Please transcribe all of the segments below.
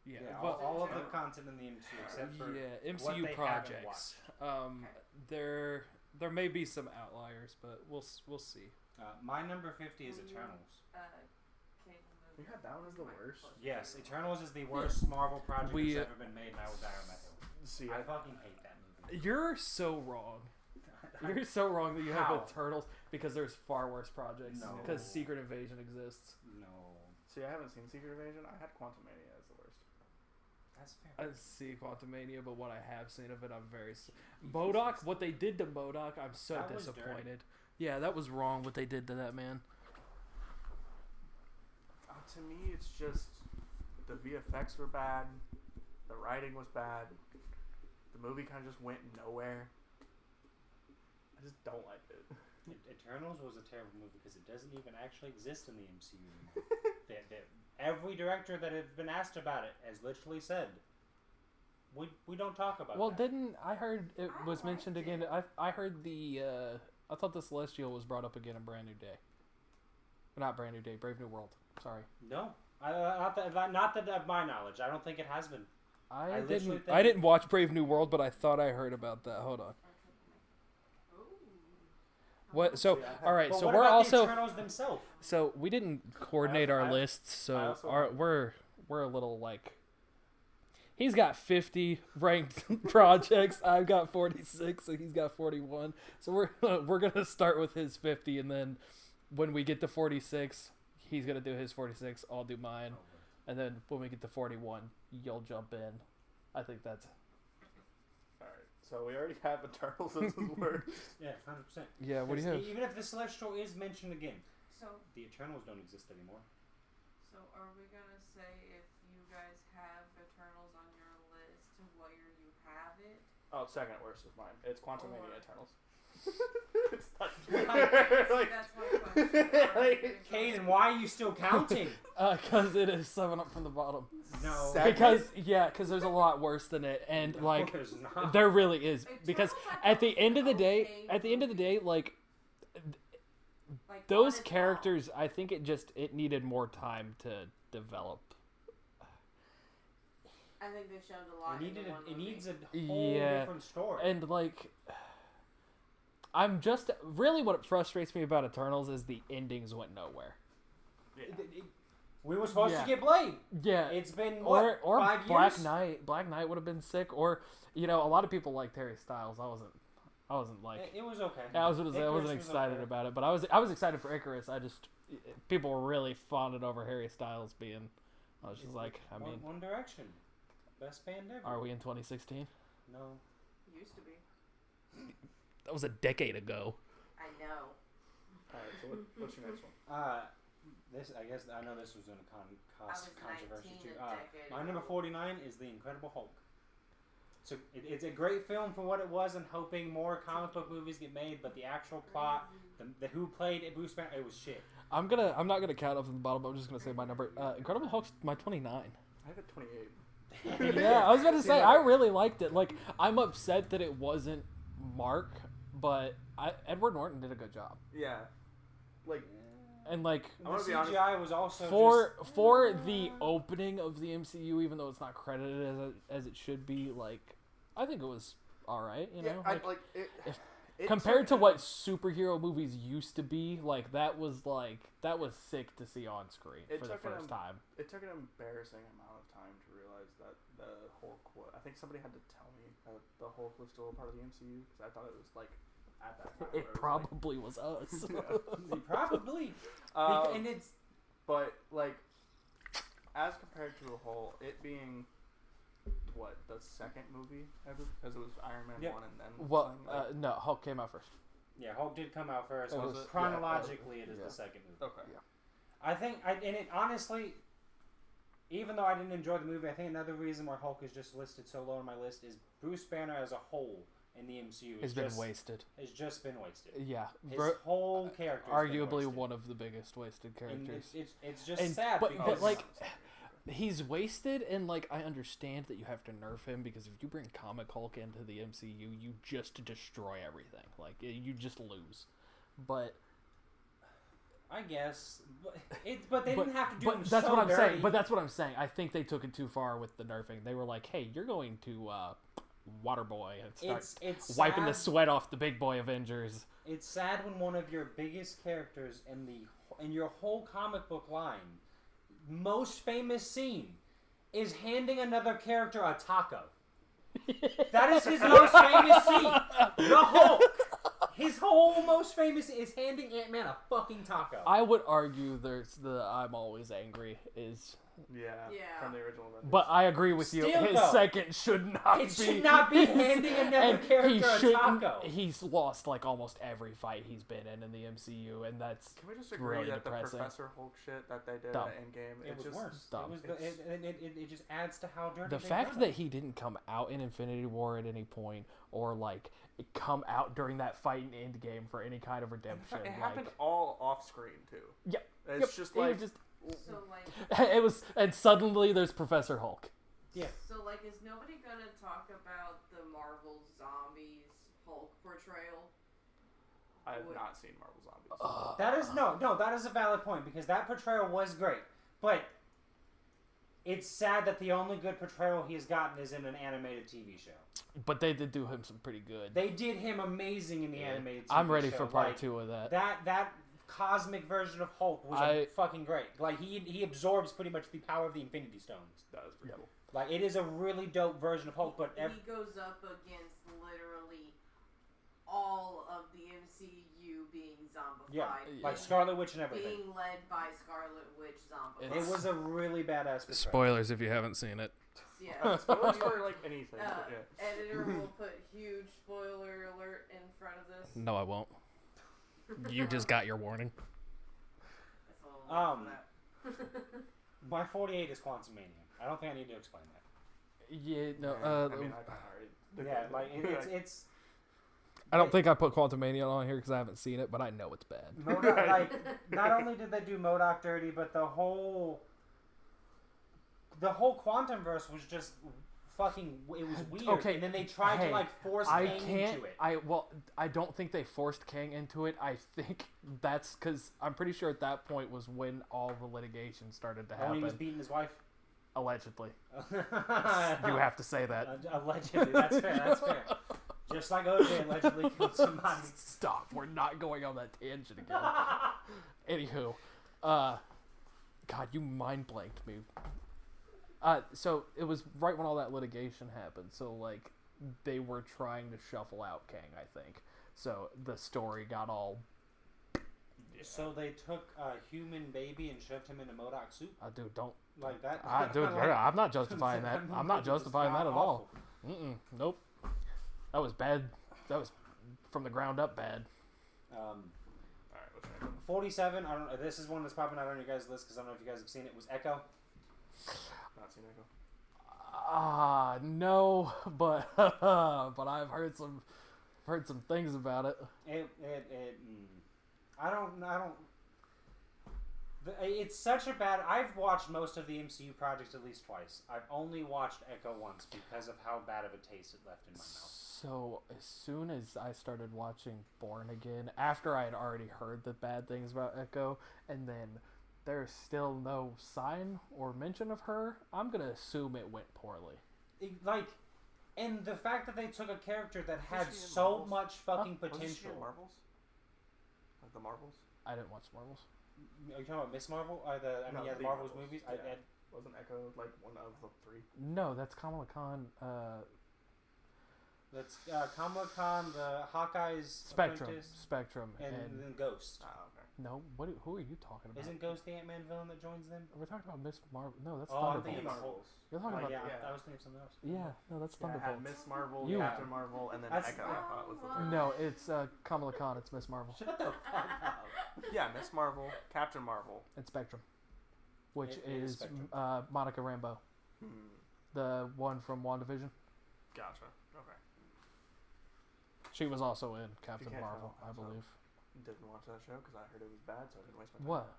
Yeah, Well, all of the content in the MCU except for MCU what they projects. haven't There may be some outliers, but we'll see. My number 50 is Eternals. You had that one as the worst? Yes, Eternals is the worst Marvel project that's ever been made, and I will die on that hill. See, I fucking hate that movie. You're so wrong. You're so wrong that you How? have Eternals because there's far worse projects. No. Because Secret Invasion exists. No. See, I haven't seen Secret Invasion. I had Quantumania as the worst. That's fair. I see Quantumania, but what I have seen of it, I'm very... MODOK, what they did to MODOK, I'm so That was disappointed. dirty. Yeah, that was wrong what they did to that man. To me, it's just the VFX were bad, the writing was bad, the movie kind of just went nowhere. I just don't like it. Eternals was a terrible movie because it doesn't even actually exist in the MCU anymore. Every director that has been asked about it has literally said, we don't talk about Well, that. didn't... I heard it was mentioned again. I heard the... I thought the Celestial was brought up again in Brand New Day. Not Brand New Day, Brave New World. Sorry. No. Not that of my knowledge. I don't think it has been. I didn't watch Brave New World, but I thought I heard about that. Hold on. What? So all right. But So what we're about also. the Eternals themselves? So we didn't coordinate our lists. So we're a little like. He's got 50 ranked projects. I've got 46, and he's got 41. So we're gonna start with his 50, and then when we get to 46, he's gonna do his 46. I'll do mine, and then when we get to 41, you'll jump in. I think that's. Alright, so we already have Eternals as his worst. Yeah, 100%. Yeah, what do you have? Even if the Celestial is mentioned again, So the Eternals don't exist anymore. So are we gonna say if you guys have Eternals on your list, where you have it? Oh, second worst is mine. It's Quantumania Eternals. It's not That's my question. Caden, why are you still counting? Because it is 7 up from the bottom. No. Because there's a lot worse than it, and No, like there's not. there really is. Because Eternals, at the end of the okay day, like Like, those honest characters, I think it needed more time to develop. I think they showed a lot. It needs a whole different story. And like, I'm just really what frustrates me about Eternals is the endings went nowhere. Yeah. We were supposed to get Blade. Yeah, It's been or 5 Black years? Knight. Black Knight would have been sick. Or a lot of people liked Harry Styles. I wasn't like. It was okay. I wasn't Icarus excited okay. about it, but I was excited for Icarus. People were really fawning over Harry Styles being. I was just like, I mean, One Direction, best band ever. are we in 2016? No. Used to be. That was a decade ago. I know. Alright, so what's your next one? I guess I know this was going to cause was controversy 19 too. a decade My ago. number 49 is The Incredible Hulk. So it's a great film for what it was, and hoping more comic book movies get made. But the actual plot, the who played it, Bruce Banner, it was shit. I'm not gonna count up from the bottom. I'm just gonna say my number. Incredible Hulk's my 29. I have it 28. Yeah, I was about to say I really liked it. Like, I'm upset that it wasn't Mark, but Edward Norton did a good job. Yeah. Like, And like And I'm the gonna be CGI was also for the opening of the MCU, even though it's not credited as it should be, like I think it was all right. You know, compared to what superhero movies used to be, like that was sick to see on screen for the first time. It took an embarrassing amount of time to realize that the Hulk was. I think somebody had to tell me that the Hulk was still a part of the MCU because I thought it was like at that time. It probably was us. probably. And it's but like as compared to a whole, it being what the second movie ever because it was Iron Man 1 and then well, no, Hulk came out first. yeah, Hulk did come out first. Was it? Chronologically, it is Yeah. the second movie. Okay. Yeah. I think, and it honestly, even though I didn't enjoy the movie, I think another reason why Hulk is just listed so low on my list is Bruce Banner as a whole in the MCU Has been wasted. Has just been wasted. Yeah, His whole character, arguably one of the biggest wasted characters. It's just sad, but like he's wasted, and like I understand that you have to nerf him because if you bring Comic Hulk into the MCU, you just destroy everything. Like you just lose. But I guess, but they didn't have to do them that's so what I'm dirty. saying. But that's what I'm saying. I think they took it too far with the nerfing. They were like, "Hey, you're going to Waterboy and start it's wiping the sad. sweat off the big boy Avengers." It's sad when one of your biggest characters in your whole comic book line, most famous scene, is handing another character a taco. That is his most famous scene. The Hulk. His whole most famous is handing Ant-Man a fucking taco. I would argue there's the "I'm always angry" is. Yeah. From the original Avengers. But I agree with you. Still, His though, second should not be. It should not be handing another and character a taco. He's lost like almost every fight he's been in the MCU, and that's Can we just agree really that depressing. the Professor Hulk shit that they did Dumb. at Endgame, It was just worse. dumb. It just adds to how dirty the they fact done that it. he didn't come out in Infinity War at any point, or like come out during that fight in Endgame for any kind of redemption. It happened all off screen too. Yep. It's just It like was So like, it was, and suddenly there's Professor Hulk. Yeah. so like, is nobody gonna talk about the Marvel Zombies Hulk portrayal? I have not seen Marvel Zombies. That is that is a valid point because that portrayal was great, but it's sad that the only good portrayal he has gotten is in an animated TV show. But they did do him some pretty good. They did him amazing in the animated TV show. I'm ready for part Like, 2 of that. That cosmic version of Hulk was fucking great. Like he absorbs pretty much the power of the Infinity Stones. That was pretty cool. Like it is a really dope version of Hulk, but He goes up against literally all of the MCU being zombified. yeah, like Scarlet Witch and everything. Being led by Scarlet Witch zombified. It was a really badass portrayal. Spoilers if you haven't seen it. Yeah. Spoilers for like anything. But yeah. Editor will put huge spoiler alert in front of this. No, I won't. You just got your warning. That's a little late for that. My 48 is Quantumania. I don't think I need to explain that. Yeah, no. I mean, I kind of already. Yeah, like it's. I don't think I put Quantumania on here because I haven't seen it, but I know it's bad. MODOK, like, not only did they do MODOK dirty, but the whole Quantumverse was just fucking. It was weird. Okay, and then they tried to like force Kang into it. I don't think they forced Kang into it. I think that's because I'm pretty sure at that point was when all the litigation started to When happen. he was beating his wife. Allegedly. You have to say that. Allegedly, that's fair. That's fair. Just like OJ allegedly killed somebody. Stop. We're not going on that tangent again. Anywho, God, you mind blanked me. So it was right when all that litigation happened. So like they were trying to shuffle out Kang, I think. So the story got all. So they took a human baby and shoved him in a MODOK suit Dude, don't like that. dude, I'm not justifying that. I'm not justifying that at all. Awful. Nope. That was bad. That was from the ground up bad. All right, what's your name? 47. I don't. This is one that's popping out on your guys' list because I don't know if you guys have seen it. Was Echo. Not seen Echo. No, but I've heard some things about it. I don't. It's such a bad. I've watched most of the MCU projects at least twice. I've only watched Echo once because of how bad of a taste it left in my mouth. So as soon as I started watching Born Again, after I had already heard the bad things about Echo, and then there's still no sign or mention of her, I'm gonna assume it went poorly. And the fact that they took a character that had she in so Marvels? much fucking Wasn't she potential. in Marvels? Like the Marvels? I didn't watch Marvels. Are you talking about Miss Marvel? The the Marvel's Marvels, movies. yeah. Wasn't Echo like one of the three? No, that's Kamala Khan. That's Kamala Khan, the Hawkeye's Spectrum, apprentice, Spectrum, and then Ghost. Oh, okay. no. Who are you talking about? Isn't Ghost the Ant-Man villain that joins them? We're talking about Miss Marvel. No, that's I'm Thunderbolts. thinking Marvels. You're talking about Yeah, yeah. I was thinking of something else. yeah. No, that's Yeah, I had Thunderbolts. Miss Marvel, You- Captain Marvel, and then That's- Echo. I thought was the third. No, it's Kamala Khan. It's Miss Marvel Shut the fuck up. Yeah, Miss Marvel, Captain Marvel. and Spectrum, which It is is Spectrum. Monica Rambeau, the one from WandaVision. Gotcha. Okay. She was also in Captain can't Marvel, tell, I so- believe. Didn't watch that show because I heard it was bad, so I didn't waste my time. What?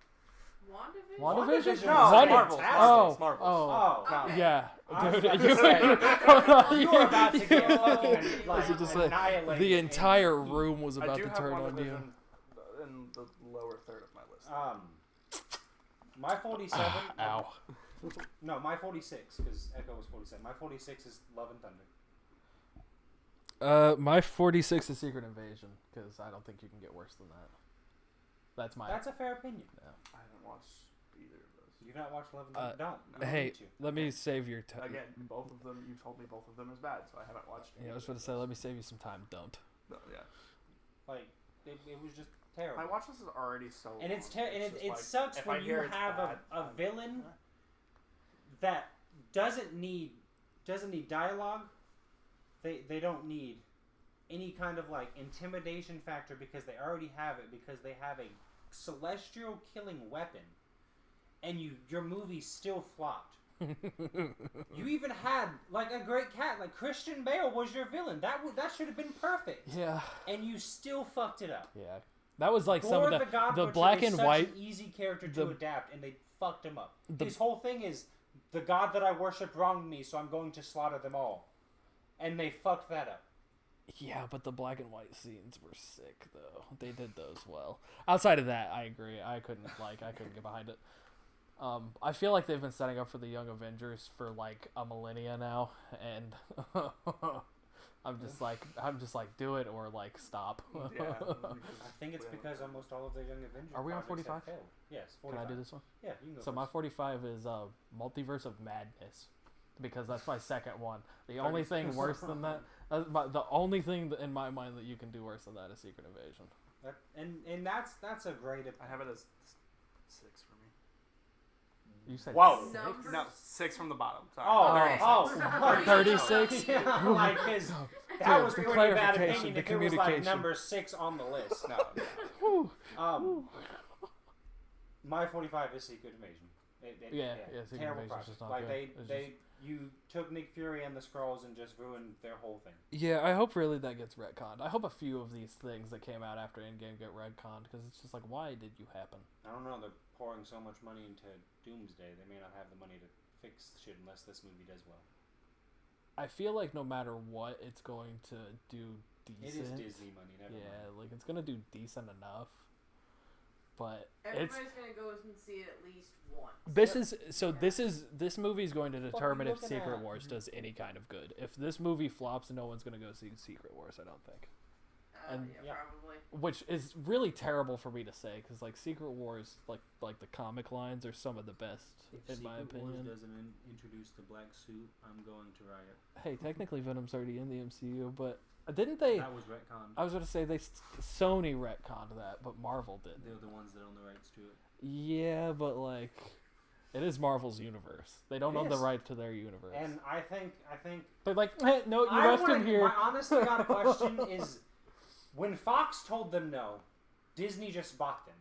WandaVision? WandaVision? No, Wonder- Marvels. Oh, Marvels. Oh, God. Okay. yeah, I was dude. about to You, say, you you were about to get fucking I like, was just saying, annihilated. the entire room was I about do to have turn on you. WandaVision in the lower third of my list. My 47. Ow. No, my 46 because Echo was 47. My 46 is Love and Thunder. My 46 is Secret Invasion because I don't think you can get worse than that. That's a fair opinion. Yeah. I haven't watched either of those. You've not watched Love and Thunder? Don't. Hey, let me save your time. Again, both of them. You told me both of them is bad, so I haven't watched. Yeah, I was going to say, let me save you some time. Don't. No, yeah. Like it was just terrible. My watch list is already so. And long. it's it like, sucks if when I you hear it's have bad, a villain that doesn't need dialogue. They don't need any kind of like intimidation factor because they already have it because they have a celestial killing weapon, and your movie still flopped. You even had like a great cat, like Christian Bale was your villain. That should have been perfect. Yeah. And you still fucked it up. Yeah. That was like Gore some of God the Butcher black is and such white. An easy character to adapt, and they fucked him up. The- His whole thing is the god that I worshipped wronged me, so I'm going to slaughter them all, and they fucked that up. Yeah, but the black and white scenes were sick though. They did those well. Outside of that, I agree. I couldn't get behind it. I feel like they've been setting up for the Young Avengers for like a millennia now, and I'm just like, do it or like stop. Yeah. I think it's because almost all of the Young Avengers. Are we on projects have 45? failed. Yes, 45. Can I do this one? Yeah, you can go. So my 45 is Multiverse of Madness, because that's my second one. The only thing worse than that, the only thing in my mind that you can do worse than that is Secret Invasion. And that's a great. I have it as 6 for me. You said Whoa. 6? No, 6 from the bottom. Sorry. Oh, 36? Yeah, like because that was the pretty bad clarification, opinion the if it was like communication. number 6 on the list. No. Whew. My 45 is Secret Invasion. Yeah, Secret terrible Invasion's project. just not Like good. you took Nick Fury and the Skrulls and just ruined their whole thing. Yeah, I hope really that gets retconned. I hope a few of these things that came out after Endgame get retconned, because it's just like, why did you happen? I don't know. They're pouring so much money into Doomsday. They may not have the money to fix shit unless this movie does well. I feel like no matter what, it's going to do decent. It is Disney money. Never mind. Like it's gonna do decent enough. But everybody's gonna go and see it at least once. This movie is going to determine if looking Secret at? Wars does any kind of good. If this movie flops, no one's gonna go see Secret Wars. I don't think. Yeah, probably. Which is really terrible for me to say, because like Secret Wars, like the comic lines are some of the best in my opinion. Wars doesn't introduce the black suit, I'm going to riot. Hey, technically Venom's already in the MCU, but didn't they? That was retconned. I was going to say Sony retconned that, but Marvel didn't. They're the ones that own the rights to it. Yeah, but like, it is Marvel's universe. They don't own the right to their universe. And I think They're like, hey, no, you left him here. My honest to God question is, when Fox told them no, Disney just bought them.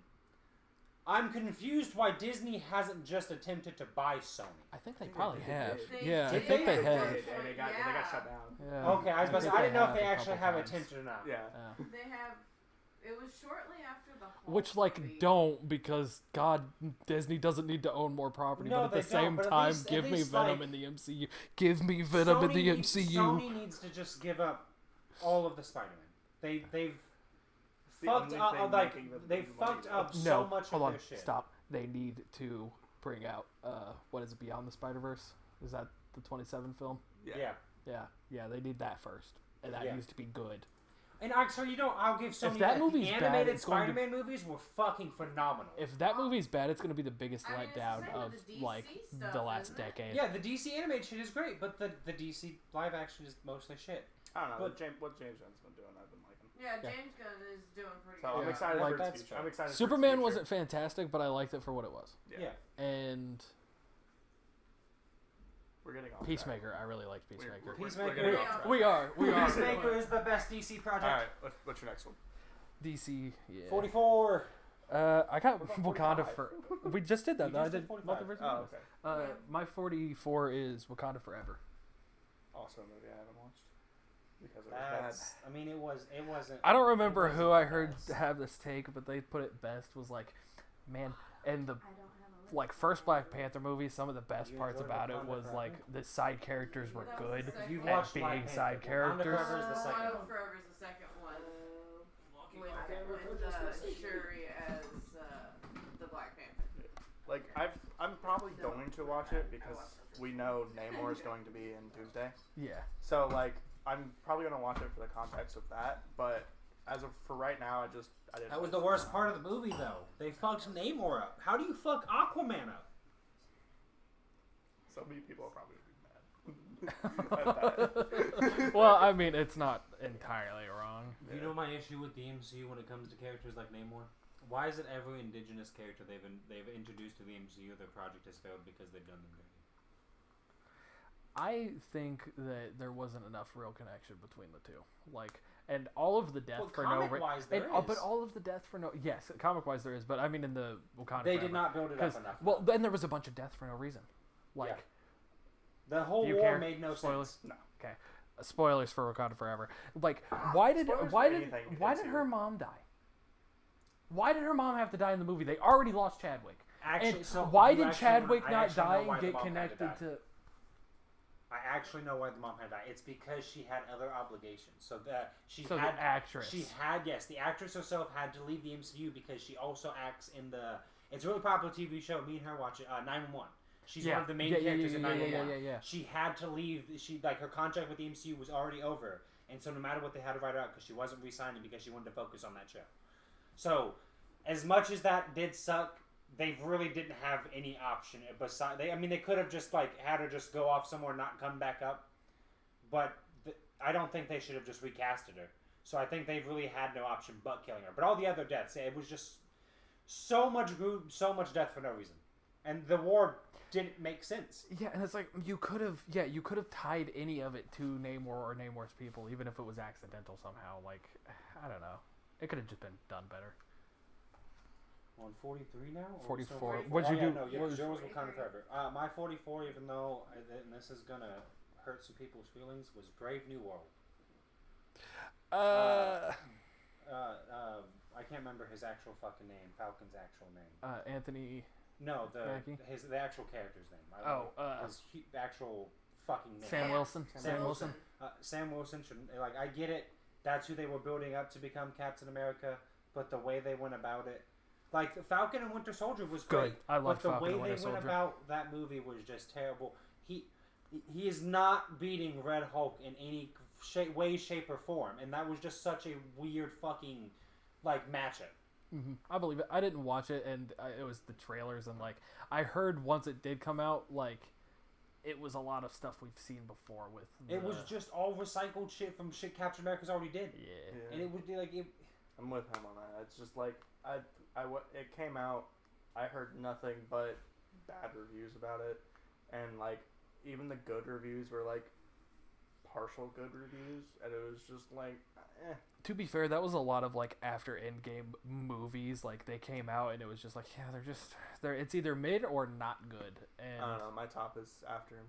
I'm confused why Disney hasn't just attempted to buy Sony. I think they probably have. They Yeah, I did. think they They have. And they got shut down. Yeah. Okay, I was about to say, think I didn't know if they a actually couple have times. attempted or not. Yeah. Yeah. They have. It was shortly after the Hulk Which, like, movie. don't, because, God, Disney doesn't need to own more property, No, but at the they don't, same but at time, least- give at me least, Venom like, in the MCU. Give me Venom in the MCU. Sony needs to just give up all of the Spider-Man. They've The fucked only up, thing like, making them they lose money, fucked though. up No, so much hold of on, their shit. stop. They need to bring out, what is it, Beyond the Spider-Verse? Is that the 27 film? Yeah. Yeah, they need that first. And that Yeah. needs to be good. And actually, I'll give Sony that movie's the bad, animated it's going to- Spider-Man movies were fucking phenomenal. If that movie's bad, it's going to be the biggest I mean, it's the letdown same of, with the DC like, stuff, the last isn't it? decade. Yeah, the DC animated shit is great, but the DC live action is mostly shit. I don't know. But- what James Gunn's been doing, I've been liking. Yeah, Yeah. James Gunn is doing pretty So good. I'm excited Like, for its that's future. true. I'm excited. Superman for its wasn't fantastic, but I liked it for what it was. future. Yeah. And We're getting off. Peacemaker, I really liked Peacemaker. Peacemaker. We're getting off track. We are. Peacemaker is the best DC project. All right. What's your next one? DC, yeah. 44. I got What about Wakanda 45? for. We just did that. You though. I just did did 45. Multiverse of Oh, Madness. okay. My 44 is Wakanda Forever. Also a movie I haven't watched because it was That's. I mean, it wasn't. I don't remember it wasn't who I the heard best. have this take, but they put it best was like, man, and the I don't have a list. like first Black Panther movie, some of the best You parts enjoyed about it Wakanda was Forever? like the side characters were That was the good second You've one. at watched Black being Panther. side Wakanda characters. Forever is the second Wakanda one. Forever is the second one. With Wakanda Forever is the second Shuri as Like I'm probably going to watch it because we know Namor is going to be in Doomsday. Yeah. So like I'm probably gonna watch it for the context of that. But as of for right now, I didn't. That was the worst part of the movie, though. They fucked Namor up. How do you fuck Aquaman up? So many people are probably gonna be mad at that. Well, I mean, it's not entirely wrong. You know my issue with the MCU when it comes to characters like Namor? Why is it every indigenous character they've introduced to the MCU, their project has failed because they've done them dirty? I think that there wasn't enough real connection between the two. Like, and all of the death for no reason. But all of the death for no. Yes, comic wise there is, but I mean in the Wakanda. They did not build it up enough. Well, then there was a bunch of death for no reason. Like, the whole war made no sense. No. Okay. Spoilers for Wakanda Forever. Like, why did her mom die? Why did her mom have to die in the movie? They already lost Chadwick. Actually, and so why did Chadwick not die and get connected to? I actually know why the mom had to die. It's because she had other obligations. So that the actress. The actress herself had to leave the MCU because she also acts in the. It's a really popular TV show. Me and her watch it. 911. She's one of the main characters in 911. Yeah. She had to leave. Her contract with the MCU was already over, and so no matter what, they had to write her out because she wasn't re-signing because she wanted to focus on that show. So, as much as that did suck, they really didn't have any option besides. They could have just had her just go off somewhere and not come back up, but I don't think they should have just recasted her. So I think they really had no option but killing her. But all the other deaths, it was just so much death for no reason, and the war didn't make sense. Yeah, and it's like you could have tied any of it to Namor or Namor's people, even if it was accidental somehow. Like, I don't know, it could have just been done better. On 43 now? 44. What'd you do? No, yours was Wakanda Forever. My 44, even though, and this is gonna hurt some people's feelings, was Brave New World. I can't remember his actual fucking name. Falcon's actual name. Anthony. No, the actual character's name. His actual fucking name. Sam Wilson. Sam Wilson should I get it. That's who they were building up to become Captain America, but the way they went about it. Like, Falcon and Winter Soldier was great. I love Falcon and Winter Soldier. But the way they went about that movie was just terrible. He is not beating Red Hulk in any way, shape, or form. And that was just such a weird fucking, matchup. Mm-hmm. I believe it. I didn't watch it, and it was the trailers. And, I heard once it did come out, it was a lot of stuff we've seen before with... It was just all recycled shit from shit Captain America's already did. Yeah. And it would be I'm with him on that. It's just it came out, I heard nothing but bad reviews about it, and even the good reviews were partial good reviews, and it was just eh. To be fair, that was a lot of after Endgame movies. They came out and it was just it's either mid or not good. And I don't know. My top is after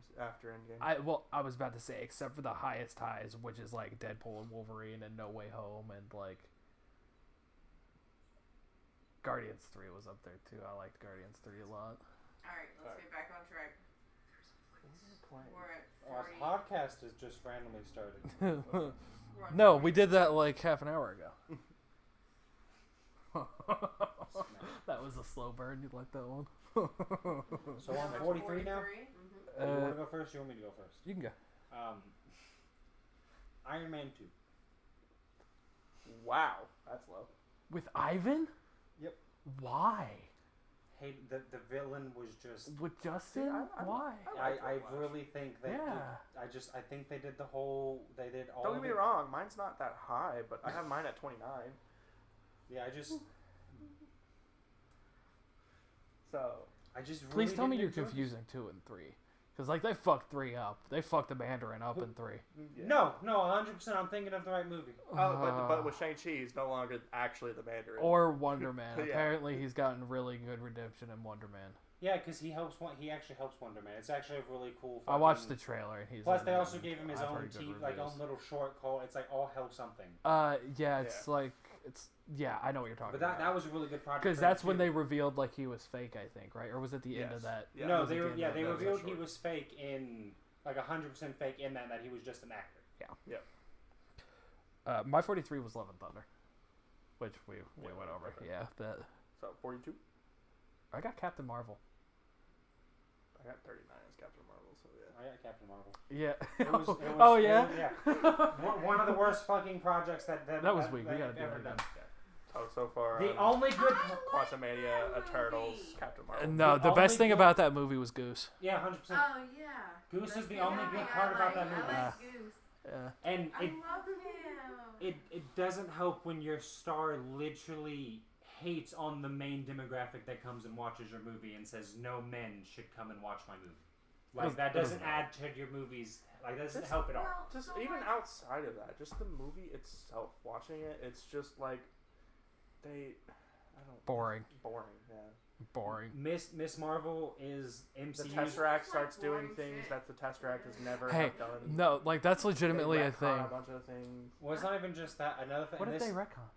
Endgame. I was about to say, except for the highest highs, which is Deadpool and Wolverine and No Way Home and Guardians 3 was up there too. I liked Guardians 3 a lot. Alright, let's get back on track. We're at 40. Our podcast has just randomly started. No, we did that half an hour ago. That was a slow burn. You like that one? So on 43 now? Mm-hmm. You want to go first? Or you want me to go first? You can go. Iron Man 2. Wow, that's low. With Ivan? Yep. Why? Hey, the villain was just... With Justin? Why? I really think that... Yeah. I think they did all... Don't get me wrong, mine's not that high, but I have mine at 29. Yeah, I just really Please tell me you're enjoy confusing 2 and 3. Because, they fucked 3 up. They fucked the Mandarin up in 3. Yeah. No, 100%. I'm thinking of the right movie. But with Shang-Chi, he's no longer actually the Mandarin. Or Wonder Man. Yeah. Apparently, he's gotten really good redemption in Wonder Man. Yeah, because he actually helps Wonder Man. It's actually a really cool. I watched the trailer. And he's plus, they also gave him his I've own heard good reviews. own little short call. It's all hell something. I know what you're talking about. But that was a really good project. Because that's when they revealed he was fake, I think, right? Or was it the end of that? Yeah. No, they revealed he was fake in 100% fake in that he was just an actor. Yeah. Yeah. My 43 was Love and Thunder, which we went over. Okay. Yeah, that. So 42. I got Captain Marvel. 39 as Captain Marvel, so yeah. I got Captain Marvel. Yeah. It was, oh yeah. One of the worst fucking projects that was weak. We gotta do ever that done. again. So far, The only good. Quantumania, Eternals, Captain Marvel. No, the best thing about that movie was Goose. Yeah, 100%. Oh yeah. Goose is the only good part about that movie. I like Goose. Yeah. And I love him. it doesn't help when your star literally hates on the main demographic that comes and watches your movie and says no men should come and watch my movie. Like that doesn't add to your movies. Like that doesn't help at all. Just even outside of that, just the movie itself, watching it, it's just like boring. Yeah. Boring. Miss Marvel is MCU. The Tesseract starts doing things that the Tesseract has never have done. No, like that's legitimately a thing. A bunch of things. Well, it's not even just that. Another thing. What did they retcon?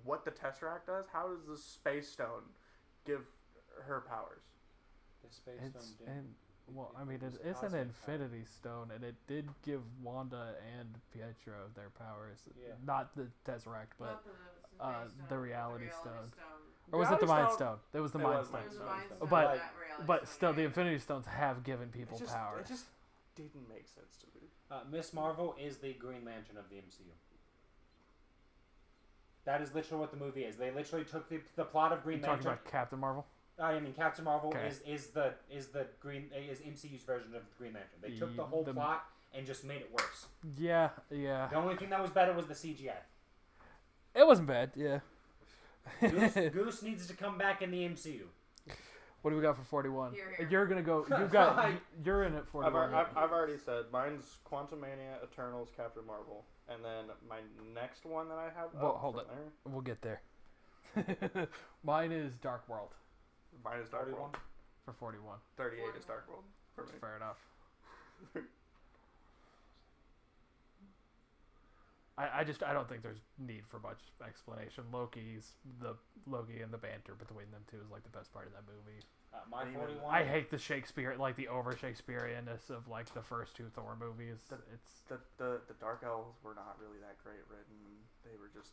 What the Tesseract does? How does the Space Stone give her powers? The Space Stone. Well, I mean, it's an Infinity Stone, and it did give Wanda and Pietro their powers. Yeah. Not the Tesseract, but the Reality Stone. Or Reality was it the Mind Stone? Stone? It was the Mind Stone. It was the Mind Stone, But- not Reality But Stone, still, the yeah. Infinity Stones have given people powers. It just didn't make sense to me. Miss Marvel is the Green Lantern of the MCU. That is literally what the movie is. They literally took the plot of Green You're talking Lantern. about Captain Marvel? I mean, Captain Marvel Okay. is MCU's version of Green Lantern. They took the whole plot and just made it worse. Yeah. The only thing that was better was the CGI. It wasn't bad, yeah. Goose needs to come back in the MCU. What do we got for 41? Here. You're gonna go. You're in at 41. I've already said mine's Quantumania, Eternals, Captain Marvel, and then my next one that I have. Well, hold it. there, We'll get there. Mine is Dark World Mine is Dark World. for 41. 38 is Dark World for me. Fair enough. I don't think there's need for much explanation. Loki and the banter between them two is like the best part of that movie. My 41. I hate the Shakespeare, like the over Shakespeareanness of like the first two Thor movies. The Dark Elves were not really that great written. They were just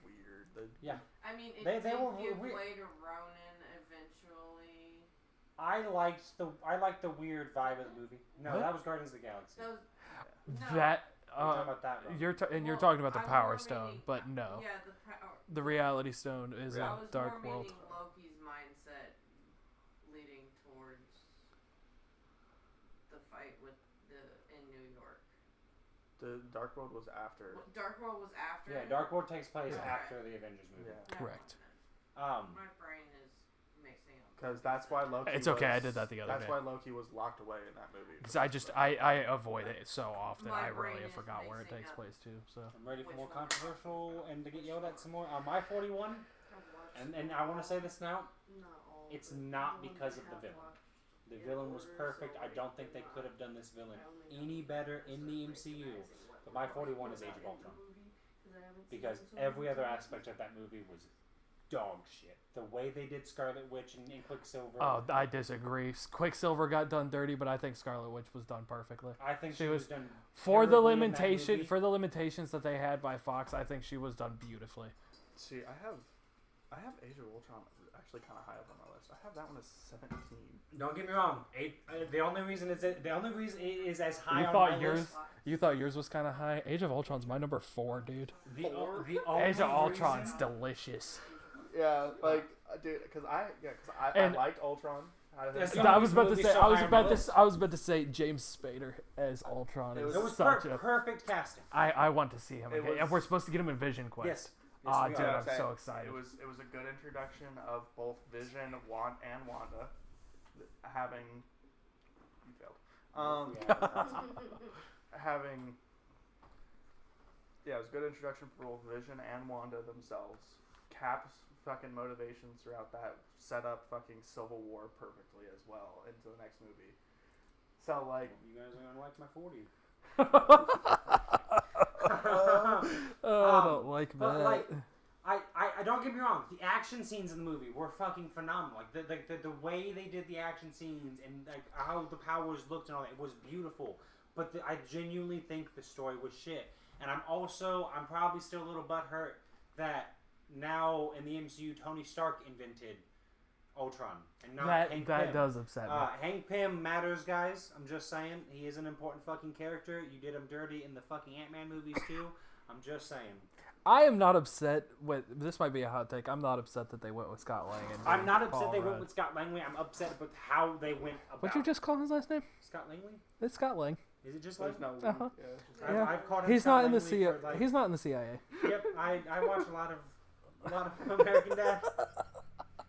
weird. Yeah. I mean, it They did were give weird. way to Ronan eventually. I liked the weird vibe of the movie. No, What? that was Guardians of the Galaxy. That was, no. That We're talking about that. Wrong. you're Well, talking about the I'm Power more Stone, meaning- but no, Yeah, the power. the Reality Stone is I a was Dark more World. meaning Loki's mindset leading towards the fight in New York. The Dark World was after. Dark World was after. Yeah, Dark World takes place Yeah. after the Avengers movie. Yeah. Correct. My brain is mixing up. Because that's why Loki. It's okay, I did that the other That's day. why Loki was locked away in that movie. Because I avoid it so often. My I really brain have is forgot where it mixing takes up. place too. So I'm ready for Which more one? controversial and to get yelled at some more. On my 41, and I want to say this now, it's not because of the villain. The villain was perfect. I don't think they could have done this villain any better in the MCU. But my 41 is Age of Ultron. Because every other aspect of that movie was dog shit. The way they did Scarlet Witch and Quicksilver. oh, I disagree. Quicksilver got done dirty, but I think Scarlet Witch was done perfectly. I think she she was was done For the terribly in that movie. limitations that they had by Fox. I think she was done beautifully. See, I have Age of Ultron actually kind of high up on my list. I have that one as 17. Don't get me wrong. The only reason it is as high You on thought my yours- list. You thought yours was kind of high. Age of Ultron's my number 4, dude. The only Age of Ultron's reason- delicious. Yeah, like dude, because I And- liked Ultron. That's the I only was about to movie say. so I was high on my about list. to. I was about to say James Spader as Ultron It is It was such a. perfect casting. I want to see him It again. was- And we're supposed to get him in Vision Quest. Yes. Ah, we dude, are. I'm so excited. It was a good introduction of both Vision, and Wanda having. You failed. Having. Yeah, it was a good introduction for both Vision and Wanda themselves. Cap's fucking motivations throughout that set up fucking Civil War perfectly as well into the next movie. So like, You guys are gonna like my 40. I don't like But that. like, I don't get me wrong. The action scenes in the movie were fucking phenomenal. Like the way they did the action scenes and like how the powers looked and all that, it was beautiful. But I genuinely think the story was shit. And I'm probably still a little butthurt that now in the MCU Tony Stark invented Ultron, and not Hank that Pym. does upset me. Hank Pym matters, guys. I'm just saying. He is an important fucking character. You did him dirty in the fucking Ant-Man movies, too. I'm just saying. I am not upset with... This might be a hot take. I'm not upset that they went with Scott Lang. And I'm not upset Paul they Rudd. went with Scott Langley. I'm upset with how they went about What'd you just call his last name? Scott Langley? It's Scott Lang. Is it just There's like... no lead. Uh-huh. Yeah, it's just Yeah. I've called him He's Scott not in the Langley CIA. for, like... He's not in the CIA. Yep, I watch a lot of American Dad.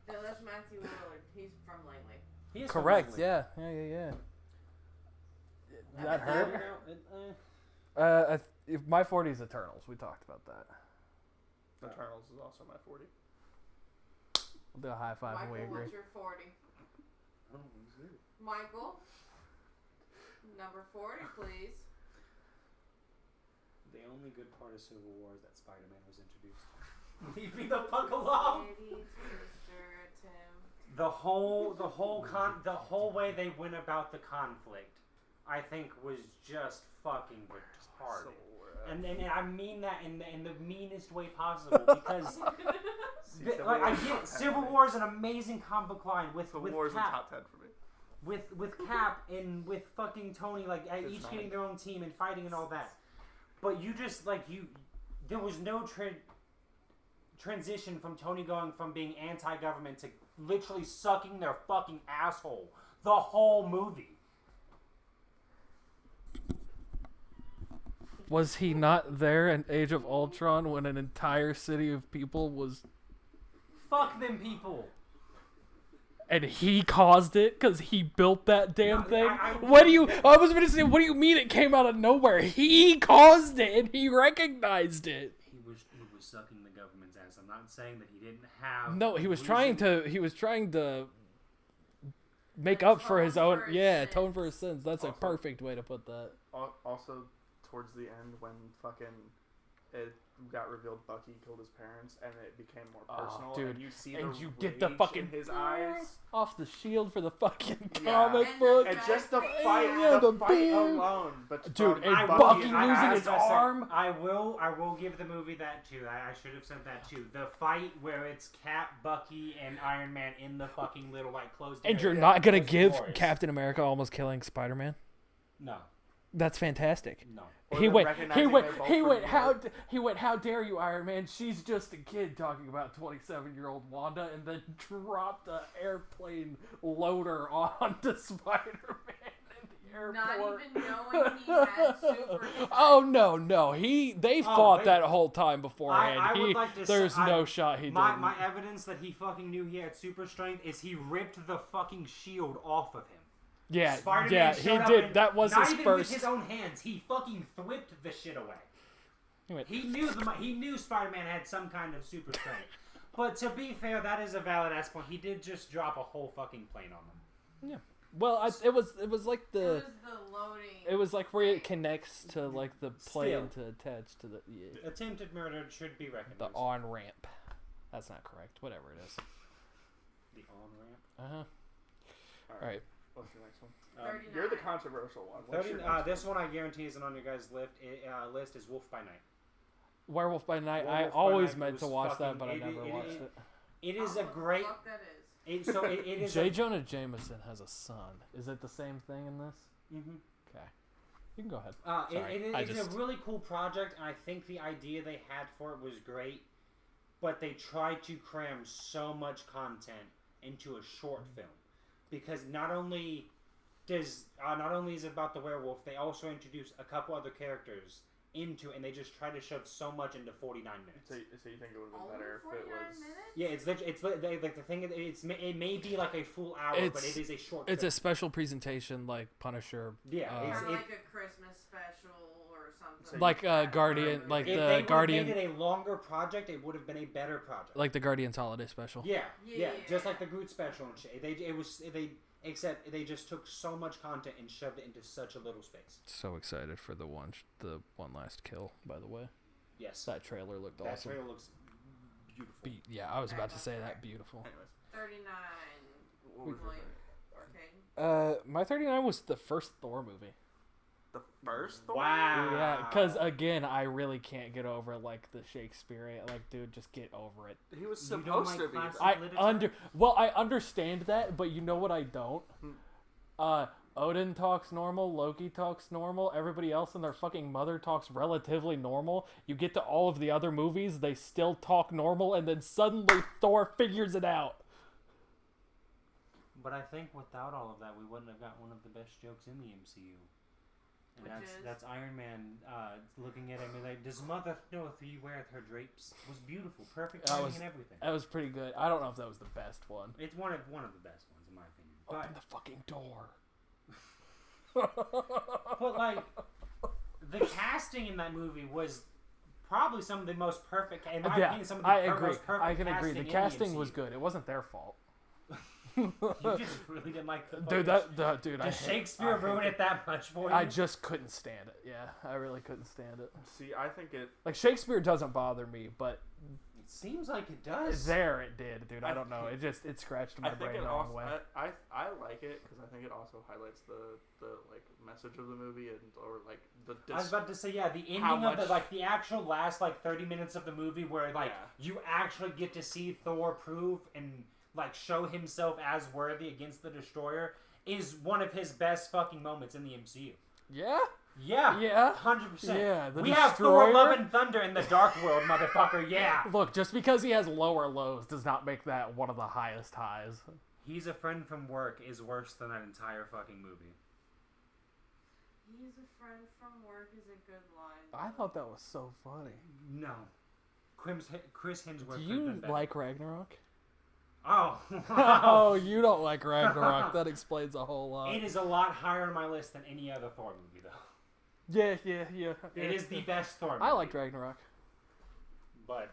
No, that's Matthew Willard. He's from Langley. He is from Correct. Langley. Yeah. That That hurt. hurt? My 40 is Eternals. We talked about that. Eternals is also my 40. We'll do a high five Michael, when we agree. what's your 40? Michael, number 40, please. The only good part of Civil War is that Spider-Man was introduced. Leave me the fuck alone. The whole way they went about the conflict, I think, was just fucking retarded. And I mean that in the meanest way possible, because I get Civil War is an amazing comic book line with War is in Cap, top 10 for me. with Cap and with fucking Tony, like each getting their own team and fighting and all that. But you just there was no transition from Tony going from being anti-government to literally sucking their fucking asshole the whole movie. Was he not there in Age of Ultron when an entire city of people was... Fuck them people. And he caused it because he built that damn No, thing? I was going to say, what do you mean it came out of nowhere? He caused it and he recognized it. He was sucking the government's ass. I'm not saying that he didn't have... No, he was trying to make up for his own... Yeah, atone for his sins. That's a perfect way to put that. Also, towards the end, when fucking it got revealed Bucky killed his parents, and it became more personal, dude. and you see And the you get the rage fucking in his eyes. off the shield for the fucking Yeah. comic And book. And just the fight, Yeah, the the fight beam. alone. But Dude, from and Bucky Bucky and losing Iron his Man, arm. I will give the movie that too. I should have said that too. The fight where it's Cap, Bucky, and Iron Man in the fucking little closed And area you're not gonna was give glorious. Captain America almost killing Spider-Man? No. That's fantastic. No. Or He them went. recognizing they're both from New York. How dare you, Iron Man? She's just a kid talking about 27-year-old Wanda, and then dropped an airplane loader onto Spider-Man in the airport. Not even knowing he had super strength. Oh no! They fought wait. that whole time beforehand. I would like to There's say, no shot he my, didn't. my evidence that he fucking knew he had super strength is he ripped the fucking shield off of him. Yeah, Spider-Man yeah, showed he up did. and That was not his even first. with his own hands. He fucking whipped the shit away. He went, He knew Spider-Man had some kind of super strength. But to be fair, that is a valid ass point. He did just drop a whole fucking plane on them. yeah. Well, it was like It was the loading. It was like where it connects to like the plane Still. to attach to the Attempted murder should be the recognized. on ramp. That's not correct. Whatever it is. The on-ramp. All right. What's the next one? 39. You're the controversial one. What's 30, your next this one I guarantee isn't on your guys' list is Wolf by Night. Werewolf by Night. I Werewolf by always Night meant was to watch fucking- that, but I never watched it. It is Oh, a what the great... fuck that is. It is J. Jonah Jameson has a son. Is it the same thing in this? Mm-hmm. Okay. You can go ahead. It's Sorry, a really cool project, and I think the idea they had for it was great, but they tried to cram so much content into a short film, because not only is it about the werewolf, they also introduce a couple other characters into it, and they just try to shove so much into 49 minutes. So you think it would have been Only better if it 49 was... minutes? Yeah, the thing. It may be like a full hour, but it is a short. It's film. a special presentation like Punisher. Yeah, Or it's like a Christmas special or something. Like that. Guardian, like if the they Guardian, made it a longer project, it would have been a better project. like the Guardians holiday special. Yeah, Yeah. just like the Groot special and shit. Except they just took so much content and shoved it into such a little space. So excited for the one last kill. By the way, Yes, that trailer looked that awesome. trailer looks beautiful. Yeah, I was about to say that. Beautiful. Anyways, 39. what was your William. thing? Alright. Okay. My 39 was the first Thor movie. first Thor? Wow. Yeah, because again, I really can't get over like the Shakespeare. Like, dude, just get over it. He was You don't supposed like to be. classic- I understand that, but you know what I don't? Odin talks normal, Loki talks normal, everybody else and their fucking mother talks relatively normal. You get to all of the other movies, they still talk normal, and then suddenly Thor figures it out. But I think without all of that, we wouldn't have got one of the best jokes in the MCU. And that's Iron Man looking at him and like, does mother know if he weareth her drapes? It was beautiful, perfect timing and everything. That was pretty good. I don't know if that was the best one. It's one of the best ones in my opinion. But, Open the fucking door. but like, the casting in that movie was probably some of the most perfect. In my opinion, some of the most perfect. I can agree. The casting in the was good. It wasn't their fault. You just really didn't like the dude. Does Shakespeare ruin it that much for you? I just couldn't stand it. Yeah, I really couldn't stand it. See, I think it... Like, Shakespeare doesn't bother me, but... It seems like it does. There it did, dude. I don't know. It scratched my brain the wrong way. I like it because I think it also highlights the like message of the movie or like the. I was about to say the ending of the actual last 30 minutes of the movie where you actually get to see Thor prove and show himself as worthy against the Destroyer is one of his best fucking moments in the MCU. Yeah. Yeah, 100%. Yeah, we have Thor, Love and Thunder in the Dark World, motherfucker. Yeah. Look, just because he has lower lows does not make that one of the highest highs. He's a friend from work is worse than that entire fucking movie. He's a friend from work is a good line. I thought that was so funny. No. Chris Hemsworth. Do you like Ragnarok? Oh. Oh, you don't like Ragnarok. That explains a whole lot. It is a lot higher on my list than any other Thor movie, though. Yeah. It is the best Thor movie. I liked Ragnarok. But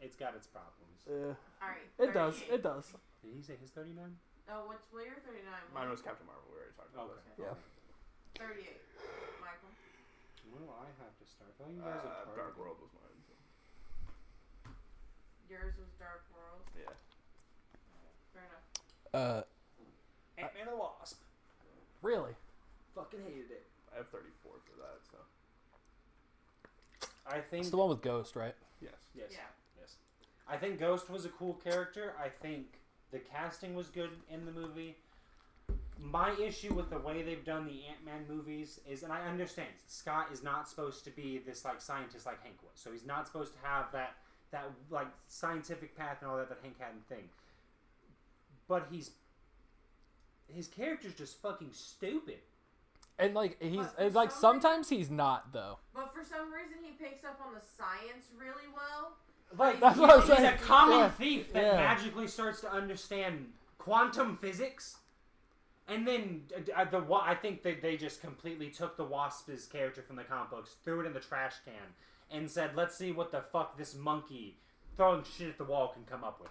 it's got its problems. Alright. It does. Did he say his 39? Oh, what's your 39? Mine was Captain Marvel. We already talked about this. Yeah. 38. Michael. When do I have to start? I thought you guys had Dark World was mine. So. Yours was Dark World. Yeah. Fair enough. Ant-Man and the Wasp. Really? Fucking hated it. I have 34 for that, so. I think It's the one with Ghost, right? Yes. Yes. Yeah. Yes. I think Ghost was a cool character. I think the casting was good in the movie. My issue with the way they've done the Ant-Man movies is, and I understand, Scott is not supposed to be this scientist like Hank was. So he's not supposed to have that scientific path and all that Hank had and thing. But his character's just fucking stupid. And sometimes he's not though. But for some reason he picks up on the science really well. That's what I'm He's saying. a common thief that magically starts to understand quantum physics. And then I think they just completely took the Wasp's character from the comic books, threw it in the trash can, and said, let's see what the fuck this monkey throwing shit at the wall can come up with.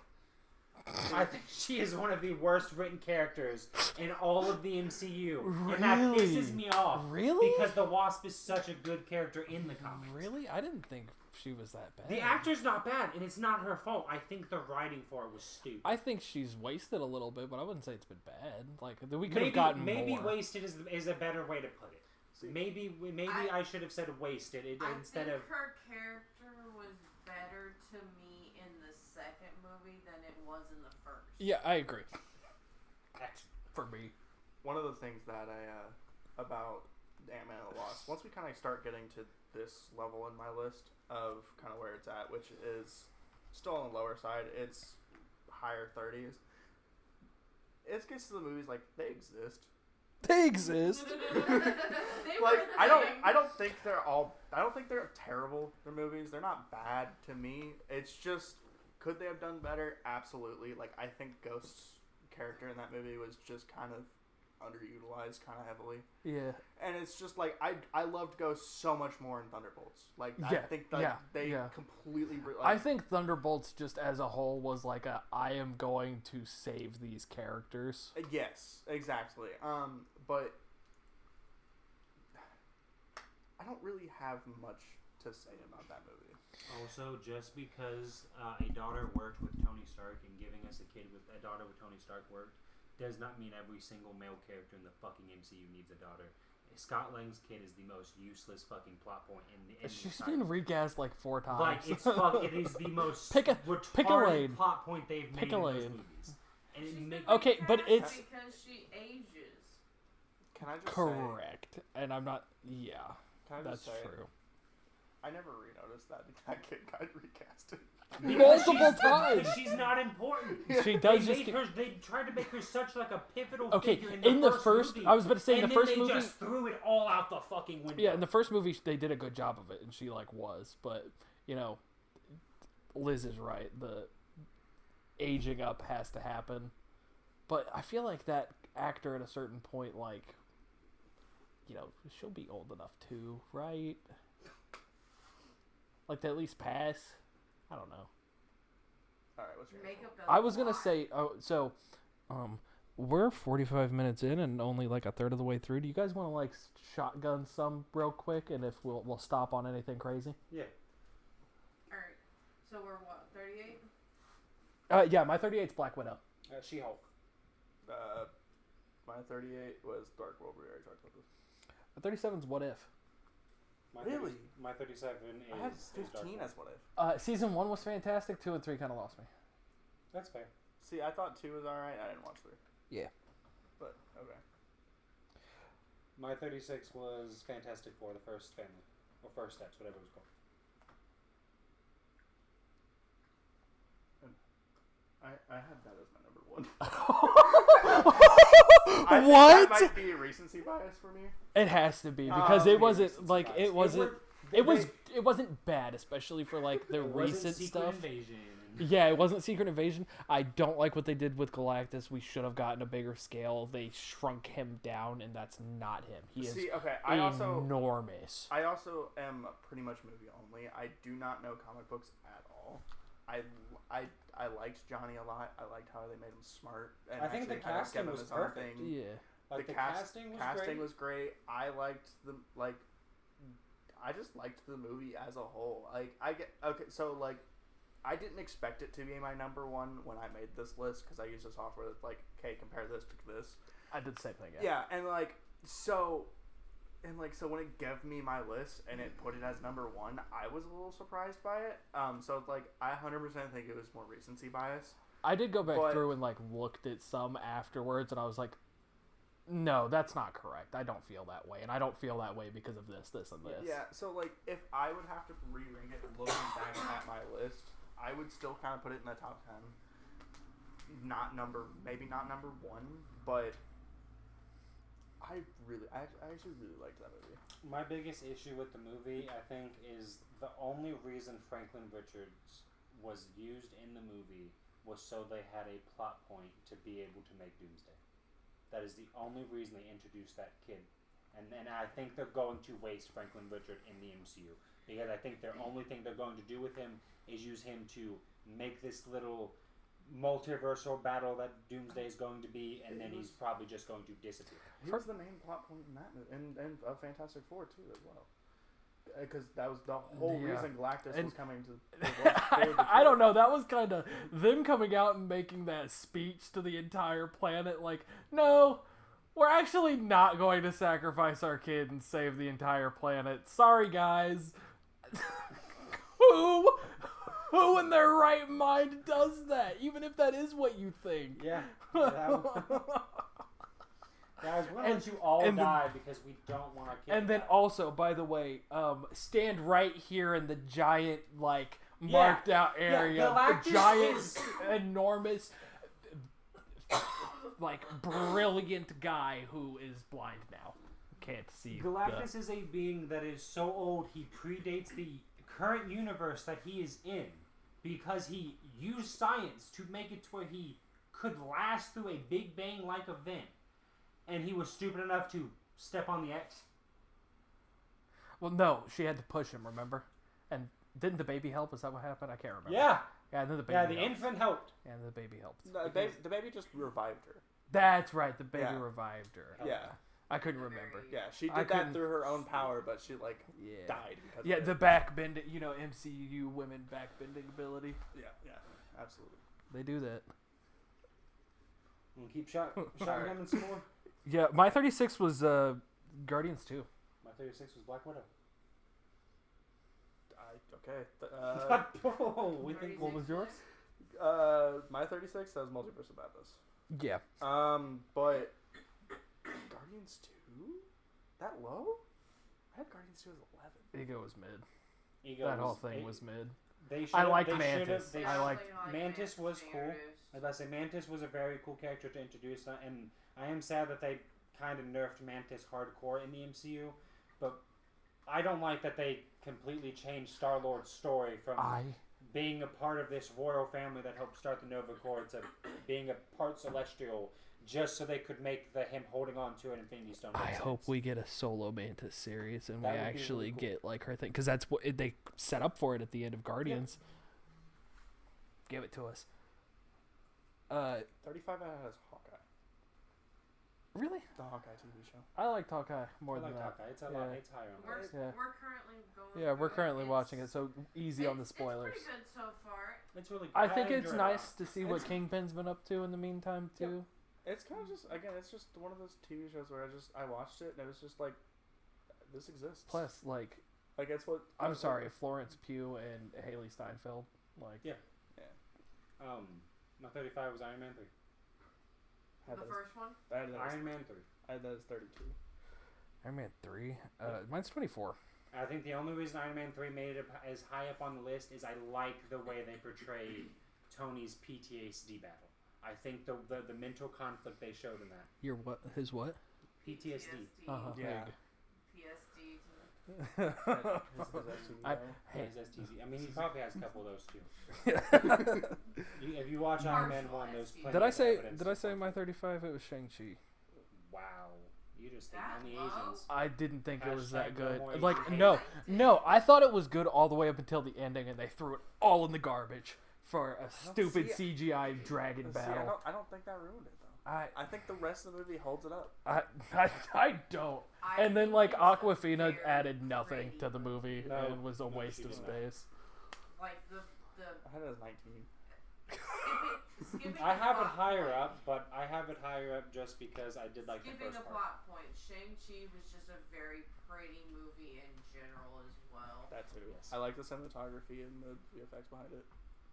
I think she is one of the worst written characters in all of the MCU. Really? And that pisses me off. Really? Because the Wasp is such a good character in the comics. Really? I didn't think she was that bad. The actor's not bad, and it's not her fault. I think the writing for it was stupid. I think she's wasted a little bit, but I wouldn't say it's been bad. Like, we could have gotten more. Maybe wasted is a better way to put it. Maybe I should have said wasted instead of... her character was better to me in the second movie than it was in the first. Yeah, I agree. For me. One of the things that about Ant-Man and the Wasp, once we kind of start getting to this level in my list of kind of where it's at, which is still on the lower side, it's higher 30s. It gets to the movies they exist. They exist. I don't think they're terrible. Their movies, they're not bad to me. It's just, could they have done better? Absolutely. I think Ghost's character in that movie was just kind of underutilized kind of heavily. Yeah. And it's just I loved Ghost so much more in Thunderbolts. I think they completely... I think Thunderbolts just as a whole was I am going to save these characters. Yes, exactly. But I don't really have much to say about that movie. Also, just because a daughter worked with Tony Stark and giving us a daughter with Tony Stark worked does not mean every single male character in the fucking MCU needs a daughter. Scott Lang's kid is the most useless fucking plot point in the. She's been recast like 4 times. Like it is the most pick a lane. Plot point they've made in those movies. And She's been okay, but it's because she ages. Can I just correct, and I'm not. Yeah, Can I that's just say, true. I never re-noticed that kid got recasted. Multiple times. Because she's not important. She does They tried to make her such like a pivotal okay, figure in the first movie, I was about to say, in the first they movie, just threw it all out the fucking window. yeah, in the first movie, they did a good job of it, and she like was, but you know, Liz is right. The aging up has to happen, but I feel like that actor at a certain point, like, you know, she'll be old enough too, right? Like to at least pass. I don't know. All right, what's your Makeup does I was a gonna lot. say, we're 45 minutes in and only like a third of the way through. Do you guys want to like shotgun some real quick, and if we'll stop on anything crazy? Yeah. Alright, so we're what, 38? Yeah, my 38's Black Widow. She-Hulk. My 38 was Dark World. We already talked about this. My 37's What If. Really? My 37 is. I had is 15 Dark as What If. Season 1 was fantastic. 2 and 3 kind of lost me. That's fair. See, I thought 2 was alright. I didn't watch 3. Yeah. But, okay. My 36 was Fantastic Four, the first family. Or First Steps, whatever it was called. I had that as my number 1. What? That might be a recency bias for me. It has to be because it wasn't recency like bias. it wasn't. They- It wasn't bad, especially for like the it wasn't recent Secret stuff. Invasion. Yeah, it wasn't Secret Invasion. I don't like what they did with Galactus. We should have gotten a bigger scale. They shrunk him down, and that's not him. He is okay, enormous. I also am pretty much movie only. I do not know comic books at all. I liked Johnny a lot. I liked how they made him smart. And I think the actually kind of casting gave him was his own perfect. thing. Yeah. Like the casting great. was great. I liked I just liked the movie as a whole. Like I didn't expect it to be my number 1 when I made this list because I used a software that's like, okay, compare this to this. I did the same thing. Yeah, and so when it gave me my list and it put it as number 1, I was a little surprised by it. So it's like I 100% think it was more recency bias. I did go back through and like looked at some afterwards, and I was like, no, that's not correct. I don't feel that way, and I don't feel that way because of this, and this. Yeah, so like if I would have to re-rank it looking back at my list, I would still kind of put it in the top 10. Maybe not number 1, but I actually really liked that movie. My biggest issue with the movie, I think, is the only reason Franklin Richards was used in the movie was so they had a plot point to be able to make Doomsday. That is the only reason they introduced that kid. And I think they're going to waste Franklin Richard in the MCU. Because I think the only thing they're going to do with him is use him to make this little multiversal battle that Doomsday is going to be, and then he's probably just going to disappear. He was the main plot point in that movie, and Fantastic Four too as well. Because that was the whole reason Galactus was coming to. I don't know. That was kind of them coming out and making that speech to the entire planet. Like, no, we're actually not going to sacrifice our kid and save the entire planet. Sorry, guys. Who in their right mind does that? Even if that is what you think. Yeah. Guys, we're gonna let you all die because we don't want our kids. And then also, by the way, stand right here in the giant, like, marked out area. Galactus the giant, is enormous, like, brilliant guy who is blind now. Can't see. Galactus is a being that is so old he predates the current universe that he is in, because he used science to make it to where he could last through a Big Bang-like event. And he was stupid enough to step on the X. Well, no, she had to push him, remember? And didn't the baby help? Is that what happened? I can't remember. Yeah. Yeah, and then the baby Yeah, the helped. infant helped. Yeah, and the baby helped. No, the baby just revived her. That's right, the baby Yeah. revived her. Yeah. I couldn't remember. Yeah, she I did couldn't- that through her own power, but she died because Yeah, of the it. back bending, MCU women back bending ability. Yeah, absolutely. They do that. We'll keep shotgunning some more. Yeah, my 36 was Guardians 2. My 36 was Black Widow. We think. What was yours? My 36, that was Multiverse of Madness. Yeah. But Guardians 2? That low? I had Guardians 2 as 11. Ego was mid. Ego That whole thing was mid. I liked Mantis. I liked Mantis was cool. I was about to say Mantis was a very cool character to introduce, and I am sad that they kind of nerfed Mantis hardcore in the MCU, but I don't like that they completely changed Star-Lord's story from being a part of this royal family that helped start the Nova Corps to being a part Celestial, just so they could make him holding on to an Infinity Stone. I hope we get a solo Mantis series and That we would be actually really cool. get like her thing, because that's what they set up for it at the end of Guardians. Give it to us. 35 has Hawkeye. Really? The Hawkeye TV show. I liked Hawkeye more I than like that. Hawkeye. It's a lot. It's higher on the list. Yeah. We're currently going. Yeah, we're through currently it. watching it, so easy on the spoilers. It's pretty good so far. It's really. I think it's enjoy it a lot. nice to see what Kingpin's been up to in the meantime too. It's kind of just, again, it's just one of those TV shows where I watched it and it was just like, this exists. Plus, like, it's what. I'm sorry, Florence Pugh and Haley Steinfeld. Like, Yeah. My 35 was Iron Man 3. The first one. Iron Man 3. I had that as 32. Iron Man 3. Mine's 24. I think the only reason Iron Man 3 made it as high up on the list is I like the way they portrayed Tony's PTSD battle. I think the mental conflict they showed in that. Your what? His what? PTSD. Yeah. PSD. His STD. His STD. I mean, he probably has a couple of those too. If you watch Iron Man 1, there's plenty Did I of say? evidence Did I of say it. my 35? It was Shang-Chi. Wow. You just think That on the low? Asians. I didn't think it was that Hashtag good. no more Like, Asian. no, I thought it was good all the way up until the ending, and they threw it all in the garbage for a stupid CGI dragon battle. I don't think that ruined it though. I think the rest of the movie holds it up. I don't. And then like Aquafina added nothing to the movie No. and was a waste she of didn't. space. Like the I had it as 19. skipping I have the it plot higher point. up, but I have it higher up just because I did like the Skipping first the part. plot point, Shang-Chi was just a very pretty movie in general as well. That too. Yes. I like the cinematography and the VFX behind it.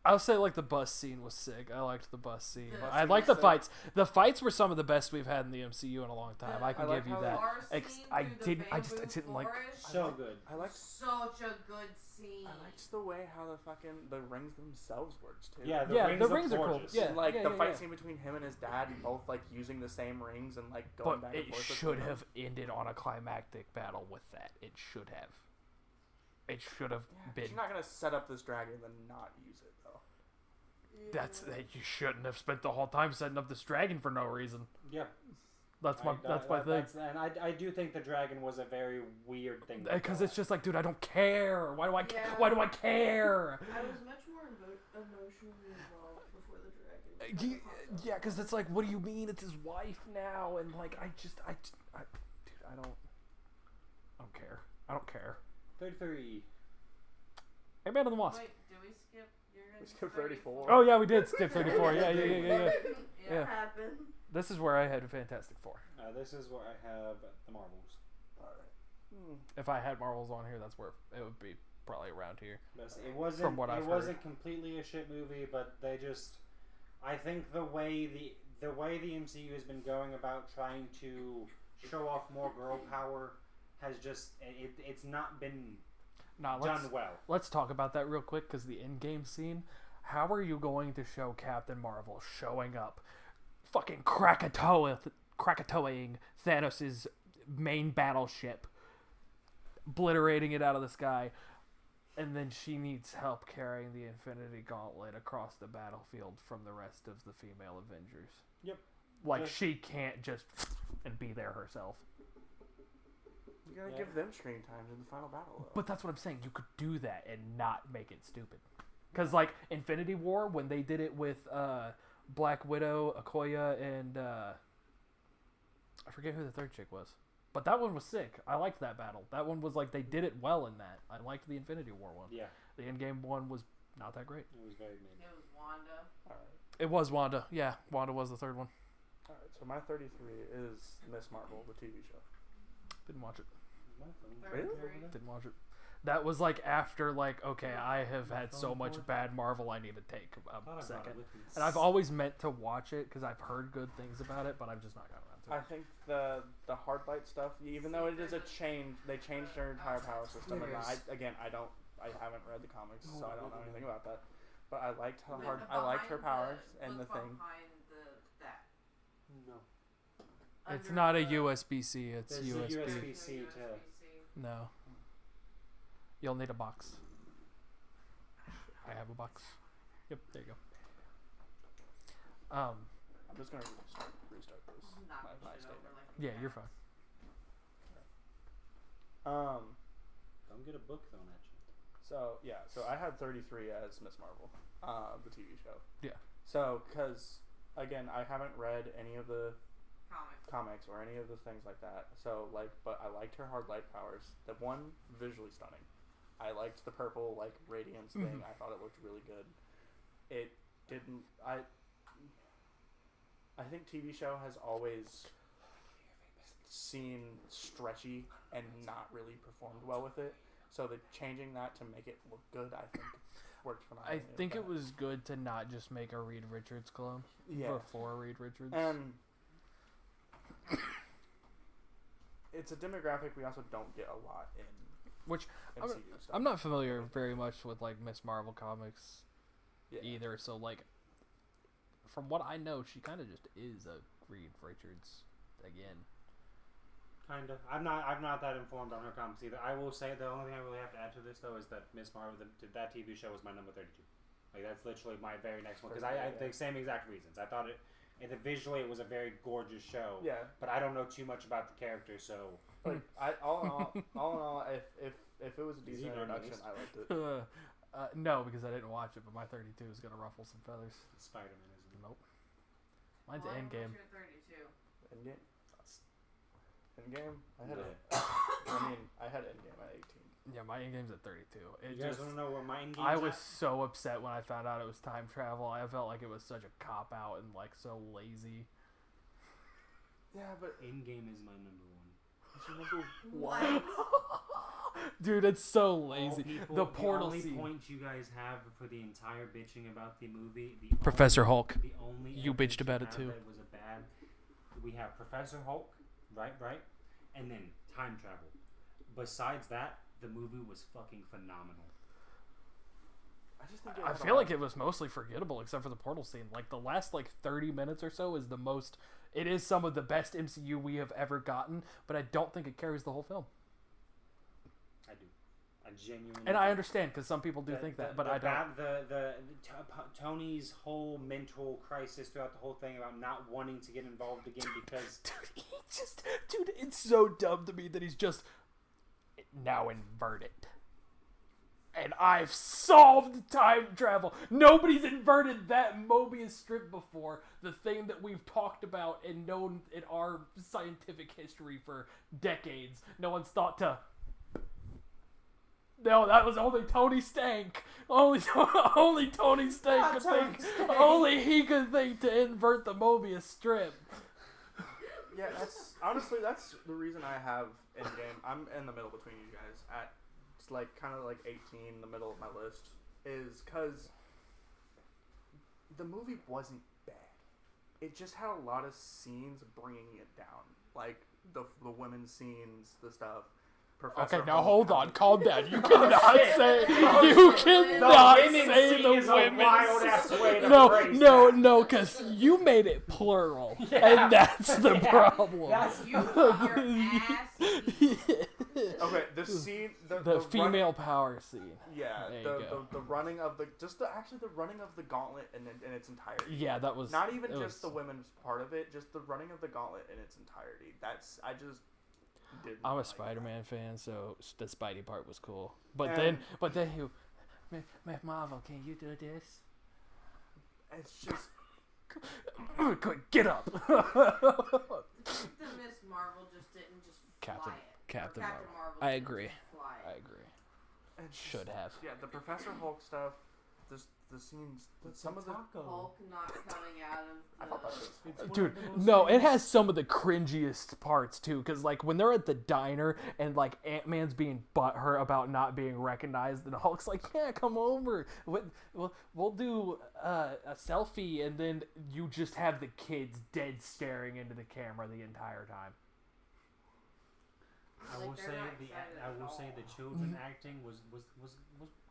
I'll say like the bus scene was sick. I liked the bus scene. The I bus liked scene the was fights. The fights were some of the best we've had in the MCU in a long time. I can like give you how that. Bar Ex- scene I through the didn't- I bamboo didn't like- forest, So good. I liked such a good scene. I liked the way how the rings themselves worked too. Yeah, the Yeah, rings the look rings are cool. gorgeous. Yeah. Like the yeah, fight yeah. scene between him and his dad, both like using the same rings and like going But back and it forth. should between have ended on a climactic battle with that. It should have. It should have them. Yeah, but been. you're not gonna set up this dragon and then not use it though. That's you shouldn't have spent the whole time setting up this dragon for no reason. Yeah. That's my thing. And I do think the dragon was a very weird thing. Because it's just like, dude, I don't care. Why do I? Yeah. Why do I care? I was much more emotionally involved before the dragon. Yeah, because it's like, what do you mean? It's his wife now, and like, dude, I don't care. I don't care. 33. Hey, Man of the Wasp. Wait, did we skip? We skipped 34. Oh yeah, we did skip 34. Yeah. Yeah. Yeah. Happened. This is where I had Fantastic Four. This is where I have the Marvels. Alright. If I had Marvels on here, that's where it would be, probably around here. But it wasn't. From what I've it wasn't completely a shit movie, but they just. I think the way the MCU has been going about trying to show off more girl power has just it's not been done well. Let's talk about that real quick, because the in-game scene. How are you going to show Captain Marvel showing up, fucking Krakatoaing Thanos' main battleship, obliterating it out of the sky, and then she needs help carrying the Infinity Gauntlet across the battlefield from the rest of the female Avengers? Yep. Like, Just- she can't just and be there herself. You gotta Yeah. give them screen time in the final battle though. But that's what I'm saying. You could do that and not make it stupid. Because, like, Infinity War, when they did it with Black Widow, Okoye, and I forget who the third chick was. But that one was sick. I liked that battle. That one was like, they did it well in that. I liked the Infinity War one. Yeah, The Endgame one was not that great. it was very mid. It was Wanda. Alright. It was Wanda. Yeah, Wanda was the third one. Alright, so my 33 is Miss Marvel, the TV show. Didn't watch it. Really? Didn't watch it. That was like after like, okay, I have had so much bad Marvel, I need to take a second. And I've always meant to watch it because I've heard good things about it, but I've just not gotten around to it. I think the hard light stuff, even though it is a change, they changed their entire power system. And I haven't read the comics, so I don't know anything about that. But I liked I liked her powers and the thing. No. It's not a USB-C, it's There's USB. a USB-C too. No. You'll need a box. I have a box. Yep, there you go. I'm just gonna restart this. My statement. Yeah, you're fine. Don't get a book thrown at you. So I had 33 as Miss Marvel, the TV show. Yeah. So, because again, I haven't read any of the comics or any of the things like that. So but I liked her hard light powers. The one, visually stunning. I liked the purple radiance thing. I thought it looked really good. It didn't. I think TV show has always seemed stretchy and not really performed well with it. So changing that to make it look good, I think worked phenomenally. I think it was good to not just make a Reed Richards clone before Reed Richards. And it's a demographic we also don't get a lot in. Which MCU stuff. I'm not familiar very much with Miss Marvel comics either. So from what I know, she kind of just is a Reed Richards again. Kinda. I'm not that informed on her comics either. I will say the only thing I really have to add to this though is that Miss Marvel, that TV show was my number 32. That's literally my very next one because I the same exact reasons. I thought visually it was a very gorgeous show. Yeah. But I don't know too much about the character, so. All in all, if it was a decent introduction, I liked it. No, because I didn't watch it, but my 32 is gonna ruffle some feathers. Spider-Man isn't it? Nope. Mine's Endgame. Endgame. Endgame. I had Endgame at 18. Yeah, my Endgame's at 32. You guys want to know where my Endgame's I was so upset when I found out it was time travel. I felt like it was such a cop out and so lazy. Yeah, but Endgame is my number 1. It's your number 1. Dude, it's so lazy. The portal scene. The only scene. point you guys have for the entire bitching about the movie, Professor Hulk. The only you bitched about it too. That was a bad. We have Professor Hulk, right, and then time travel. Besides that, the movie was fucking phenomenal. I feel like it was mostly forgettable except for the portal scene. The last 30 minutes or so is the most. It is some of the best MCU we have ever gotten, but I don't think it carries the whole film. I do. I genuinely. And I understand because some people do think that, but I don't. Tony's whole mental crisis throughout the whole thing about not wanting to get involved again because. Dude, it's so dumb to me that he's just now inverted. And I've solved time travel. Nobody's inverted that Mobius strip before. The thing that we've talked about and known in our scientific history for decades. No one's thought to... No, that was only Tony Stank. Only Tony Stank could think. Only he could think to invert the Mobius strip. Yeah, that's the reason I have Endgame. I'm in the middle between you guys at kind of 18, the middle of my list, is because the movie wasn't bad. It just had a lot of scenes bringing it down, the women's scenes, the stuff. Professor okay, now Hulk hold on, calm down. You cannot say the women's. No, because you made it plural, and that's the problem. You got your ass. Okay, the scene, the female power scene. Yeah, the running of the running of the gauntlet in its entirety. Yeah, that was not even just the women's part of it, just the running of the gauntlet in its entirety. I'm a Spider-Man fan, so the Spidey part was cool. But then you, Marvel, can you do this? It's just, quick, get up. The Miss Marvel just didn't just fly it. Captain Marvel. I agree. Should have. Yeah, the Professor Hulk stuff, just the scenes, It's some a of the taco. Hulk not coming out of the... I thought that was It's one Dude, of the most no, it famous- has some of the cringiest parts too, because like when they're at the diner and like Ant-Man's being butthurt about not being recognized, and Hulk's like, "Yeah, come over. We'll do a selfie," and then you just have the kids dead staring into the camera the entire time. I Like, will they're say not the excited I at will say all. the children acting was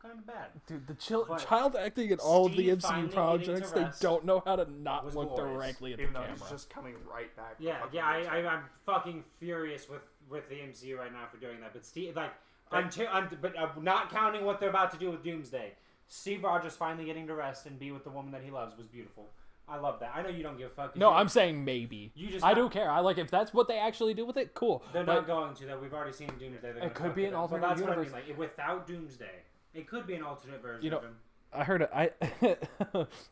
kind of bad. Dude, the But child acting in all of the Steve MCU finally getting projects, to they rest don't know how to not was look glorious. directly at the even though camera. he's just coming right back. from Yeah, fucking yeah, Doomsday. I'm fucking furious with the MCU right now for doing that. But Steve, like, not counting what they're about to do with Doomsday, Steve Rogers finally getting to rest and be with the woman that he loves was beautiful. I love that. I know you don't give a fuck. No, I'm saying maybe. I don't care. I like if that's what they actually do with it. Cool. They're But not going to. That we've already seen Doomsday. It could be an alternate that's universe. What I mean. Like, without Doomsday, it could be an alternate version You know, of him. I heard I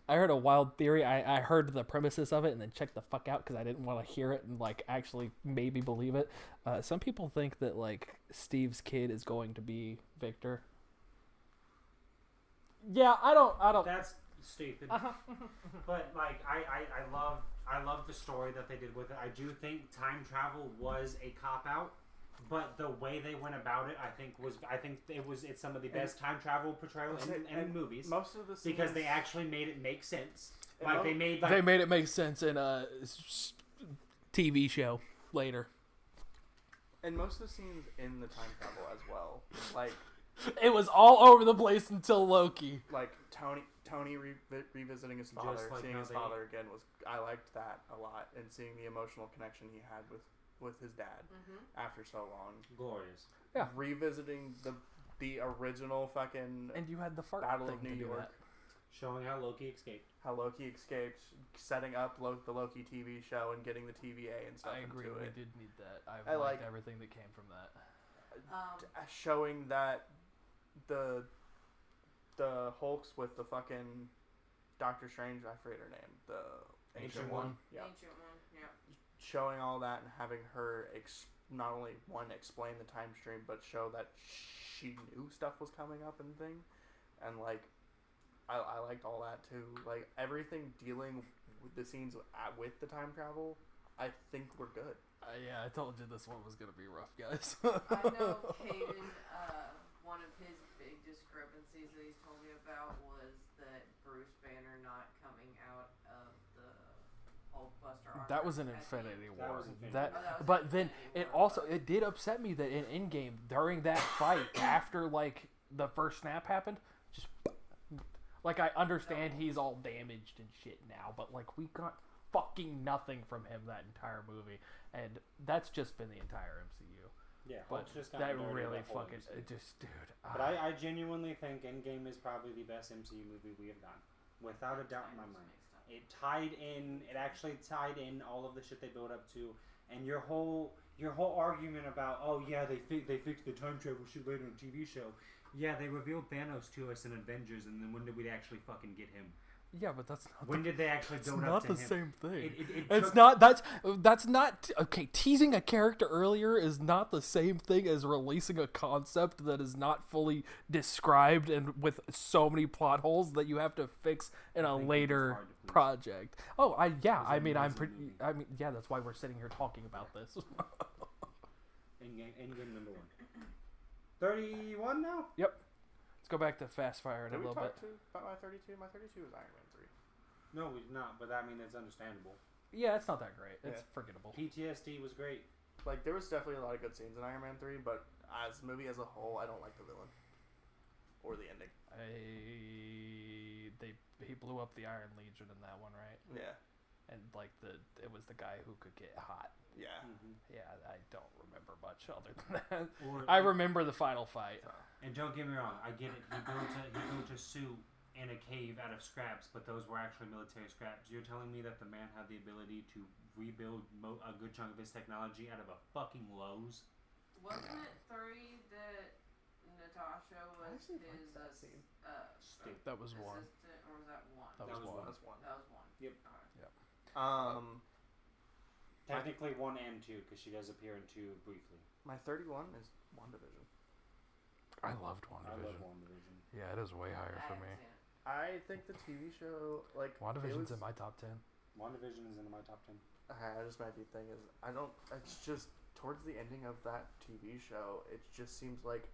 heard a wild theory. I heard the premises of it and then checked the fuck out because I didn't want to hear it and like actually maybe believe it. Some people think that like Steve's kid is going to be Victor. Yeah, I don't. That's stupid. But like, I love the story that they did with it. I do think time travel was a cop out. But the way they went about it, it's some of the best time travel portrayal in movies. Most of the scenes, because they actually made it make sense. And Like mo- They made it make sense in a TV show later. and most of the scenes in the time travel as well. Like It was all over the place until Loki. Tony revisiting his father, like seeing how his they- father again I liked that a lot, and seeing the emotional connection he had with his dad after so long. glorious. Yeah. Revisiting the original fucking And you had the fart Battle thing of New to do York. that. Showing how Loki escaped. How Loki escaped, setting up the Loki TV show and getting the TVA and stuff I agree. into We it. did need that. I liked like- everything that came from that. Showing that the Hulks with the fucking Doctor Strange, I forget her name, the Ancient One. Yeah. Ancient one, yeah. Showing all that and having her not only explain the time stream, but show that she knew stuff was coming up and thing, and like I liked all that too. Like everything dealing with the scenes with the time travel, I think we're good. Yeah, I told you this one was gonna be rough, guys. I know Caden, one of his big discrepancies that he's told me about was that Bruce Banner not coming out of the Hulkbuster armor. That was in at the Infinity end. That War. was Infinity That, War. Oh, that was but then Infinity it War, also but- it did upset me that in Endgame during that fight after like the first snap happened, just like I understand he's all damaged and shit now, but like we got fucking nothing from him that entire movie, and that's just been the entire MCU. Yeah, But Hulk's just that gotten dirty really the whole fucking MCU. it just dude. But I genuinely think Endgame is probably the best MCU movie we have gotten, without a doubt in my mind. It actually tied in all of the shit they built up to, and your whole argument about, oh yeah, they fixed the time travel shit later in a TV show. Yeah, they revealed Thanos to us in Avengers, and then when did we actually fucking get him? Yeah, but that's not. When did they actually build up not to the him? same thing. It It's took- not. That's not okay. Teasing a character earlier is not the same thing as releasing a concept that is not fully described and with so many plot holes that you have to fix in a think it's later hard to please. project. Oh, I It's mean, I'm amazing pretty. movie. I mean, yeah, that's why we're sitting here talking about this. Endgame number 1. 31 now? Let's go back to Fast Fire in Did a we little bit. talk about my 32? My 32 is Iron Man 3. No, we've not, but I mean, it's understandable. Yeah, it's not that great. It's Yeah. forgettable. PTSD was great. Like there was definitely a lot of good scenes in Iron Man 3, but as a movie as a whole, I don't like the villain or the ending. He blew up the Iron Legion in that one, right? Yeah, And like it was the guy who could get hot. yeah. Yeah, I don't remember much other than that. Or, I remember the final fight. and don't get me wrong, I get it. He built a suit in a cave out of scraps, but those were actually military scraps. You're telling me that the man had the ability to rebuild a good chunk of his technology out of a fucking Lowe's? Wasn't it 3 that Natasha was actually his liked that scene. Stupid. That was one. assistant, or was that 1? That was one. That's one. That was 1. Yep. Alright. Technically 1 and 2, because she does appear in 2 briefly. My 31 is WandaVision. I loved I love WandaVision. WandaVision. Yeah, it is way higher I for haven't me. seen it. I think the TV show, like, WandaVision's in my top 10. WandaVision is in my top 10. I just might be thing is I don't. It's just towards the ending of that TV show, it just seems like,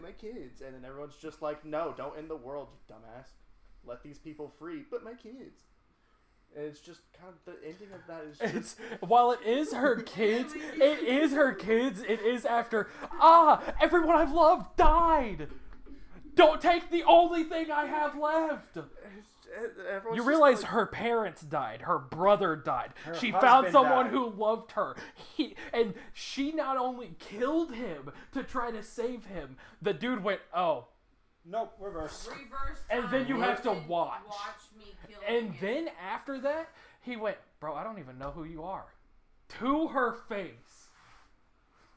my kids, and then everyone's just like, no, don't end the world, you dumbass. Let these people free, but my kids. And it's just kind of the ending of that is just... While it is her kids, it is after, everyone I've loved died! Don't take the only thing I have left! You realize her parents died, her brother died, she found someone who loved her, and she not only killed him to try to save him, the dude went, nope, reverse. And then you have to watch. Me kill And him. then after that, he went, bro, I don't even know who you are. To her face.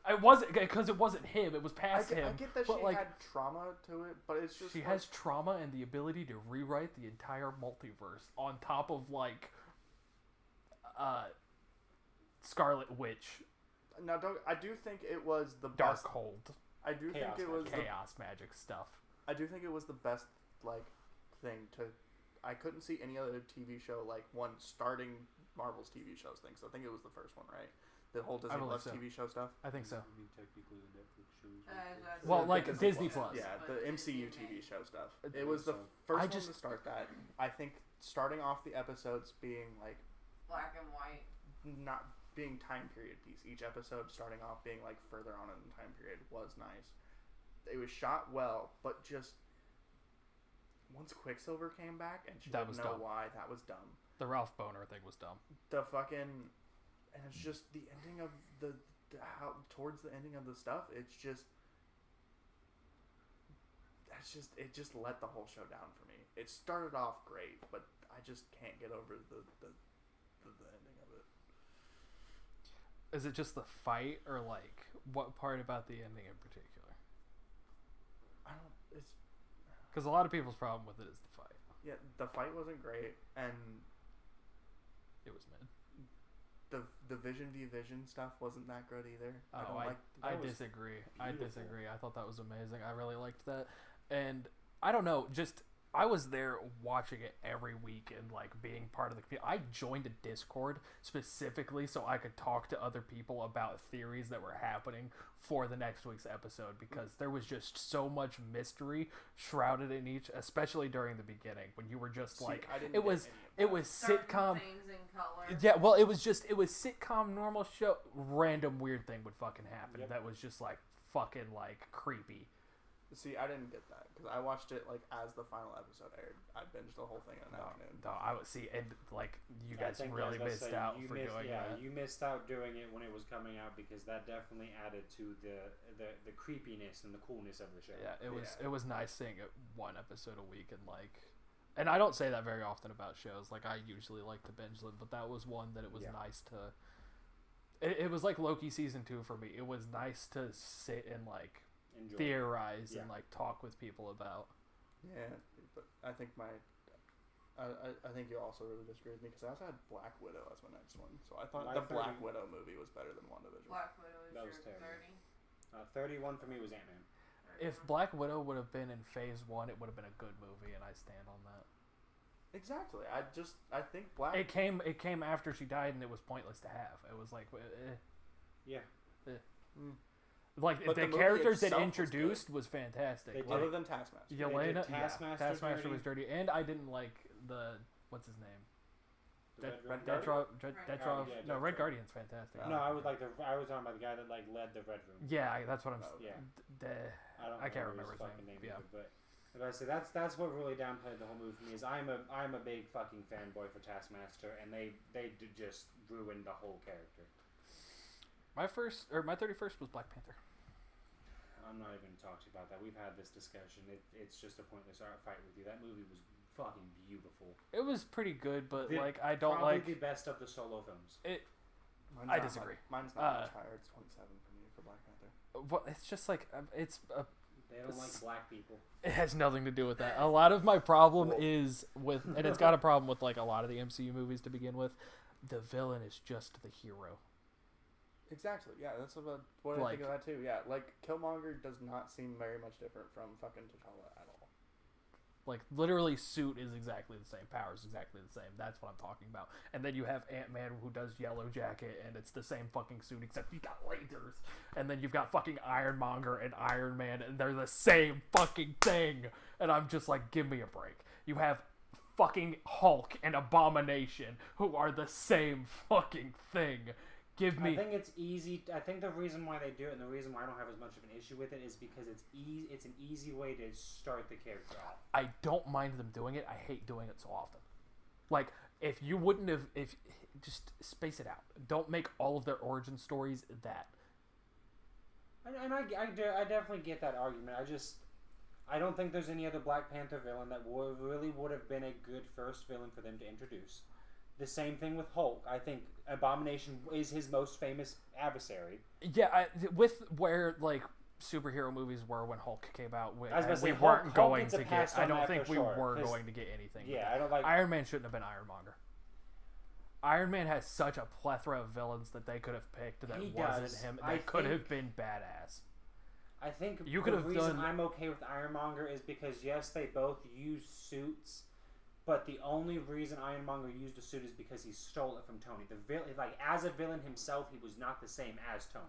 It wasn't, because it wasn't him, it was past him. I get that but she had trauma to it, but it's just she has trauma and the ability to rewrite the entire multiverse on top of, like, Scarlet Witch. Now, I do think it was the Dark best... Hold. I do think it was chaos magic stuff. I do think it was the best, like, thing to... I couldn't see any other TV show, like, one starting Marvel's TV shows thing, so I think it was the first one, right? The whole Disney Plus TV show stuff? I think so. Technically, the Netflix shows. Well, like Disney Plus. Yeah, the MCU TV show stuff. It was the first one to start that. I think starting off the episodes being, like... Black and white. Not being time period piece. Each episode starting off being, like, further on in the time period was nice. It was shot well, but just... Once Quicksilver came back and she didn't know why, that was dumb. The Ralph Boner thing was dumb. The fucking... And it's just the ending of how towards the ending of the stuff, it just let the whole show down for me. It started off great, but I just can't get over the ending of it. Is it just the fight, or like what part about the ending in particular? I don't. It's because a lot of people's problem with it is the fight. Yeah, the fight wasn't great, and it was mid. The Vision v Vision stuff wasn't that good either. I disagree. I disagree. I thought that was amazing. I really liked that. And I don't know, just I was there watching it every week and like being part of the community. I joined a Discord specifically so I could talk to other people about theories that were happening for the next week's episode, because there was just so much mystery shrouded in each, especially during the beginning when you were just like it was sitcom things in color. Yeah, well, it was sitcom, normal show, random weird thing would fucking happen. Yep. That was just like fucking like creepy. See, I didn't get that because I watched it like as the final episode aired. I binged the whole thing in an afternoon. No, I would see, and like you guys really missed out for doing that. Yeah, you missed out doing it when it was coming out, because that definitely added to the creepiness and the coolness of the show. Yeah, it was nice seeing it one episode a week, and like, and I don't say that very often about shows. Like I usually like to binge them, but that was one that it was nice to. It was like Loki season 2 for me. It was nice to sit and like. Theorize and like talk with people about. Yeah, but I think I think you also really disagree with me, because I also had Black Widow as my next one, so I thought the Black Widow movie was better than WandaVision. Black Widow was 30. 31 for me was Ant-Man. If Black Widow would have been in Phase 1, it would have been a good movie, and I stand on that. Exactly. I think Black. It came after she died, and it was pointless to have. It was like, yeah. Like but the characters that introduced was fantastic. Other than Taskmaster. Yelena, Taskmaster was dirty, and I didn't like the what's his name. Red Guardian's fantastic. No, I was talking about the guy that like led the Red Room. Yeah, that's what I'm. Yeah. I can't remember his name. Yeah, but I say that's what really downplayed the whole movie for me. Is I'm a big fucking fanboy for Taskmaster, and they just ruined the whole character. My 31st was Black Panther. I'm not even talking about that. We've had this discussion. It's just a pointless fight with you. That movie was fucking beautiful. It was pretty good, but I don't probably like the best of the solo films. I disagree. Mine's not much higher. It's 27 for me for Black Panther. Well, it's just like they don't like black people. It has nothing to do with that. A lot of my problem is with, and it's got a problem with like a lot of the MCU movies to begin with. The villain is just the hero. Exactly. Yeah, that's what I think of that too. Yeah, like Killmonger does not seem very much different from fucking T'Challa at all. Like, literally, suit is exactly the same. Power is exactly the same. That's what I'm talking about. And then you have Ant-Man who does Yellow Jacket, and it's the same fucking suit, except he's got lasers. And then you've got fucking Ironmonger and Iron Man, and they're the same fucking thing. And I'm just like, give me a break. You have fucking Hulk and Abomination, who are the same fucking thing. Give me... I think it's easy. I think the reason why they do it, and the reason why I don't have as much of an issue with it, is because it's an easy way to start the character off. I don't mind them doing it. I hate doing it so often. Like, if you wouldn't have... just space it out. Don't make all of their origin stories that. And I definitely get that argument. I don't think there's any other Black Panther villain that really would have been a good first villain for them to introduce. The same thing with Hulk. I think Abomination is his most famous adversary. Yeah, with where, like, superhero movies were when Hulk came out, we Hulk weren't going gets a to pass get... I on don't that think for we sure, were 'cause- going to get anything. Yeah, I don't like... Iron Man shouldn't have been Ironmonger. Iron Man has such a plethora of villains that they could have picked that He wasn't does. him. I That could have think- been badass. I think You could the have reason done- I'm okay with Ironmonger is because, yes, they both use suits, but the only reason Ironmonger used a suit is because he stole it from Tony. The villain, like, as a villain himself, he was not the same as Tony,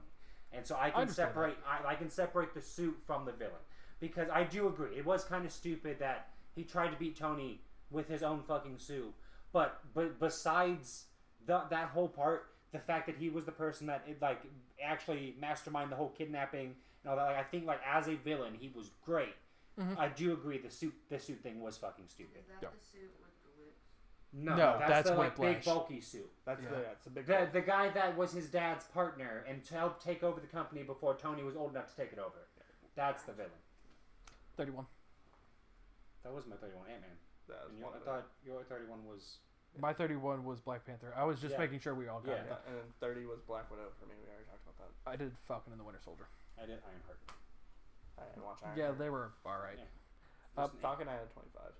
and so I can understand separate. I can separate the suit from the villain, because I do agree it was kind of stupid that he tried to beat Tony with his own fucking suit. But besides that whole part, the fact that he was the person that actually masterminded the whole kidnapping and all that, like, I think, like, as a villain, he was great. Mhm. I do agree the suit thing was fucking stupid. Is that Yeah. the suit with the whips? No, No, that's the, like, big Whiplash. bulky suit. That's Yeah. the big. The guy that was his dad's partner and to help take over the company before Tony was old enough to take it over. That's the villain. 31. That was my 31 Ant-Man. That was And one I of thought your 31 was... My 31 was Black Panther. I was just Yeah. making sure we all got Yeah. it. And then 30 was Black Widow for me. We already talked about that. I did Falcon and the Winter Soldier. I did Ironheart. I didn't watch Iron Yeah, Man. they were alright. Yeah. Falcon, I had 25.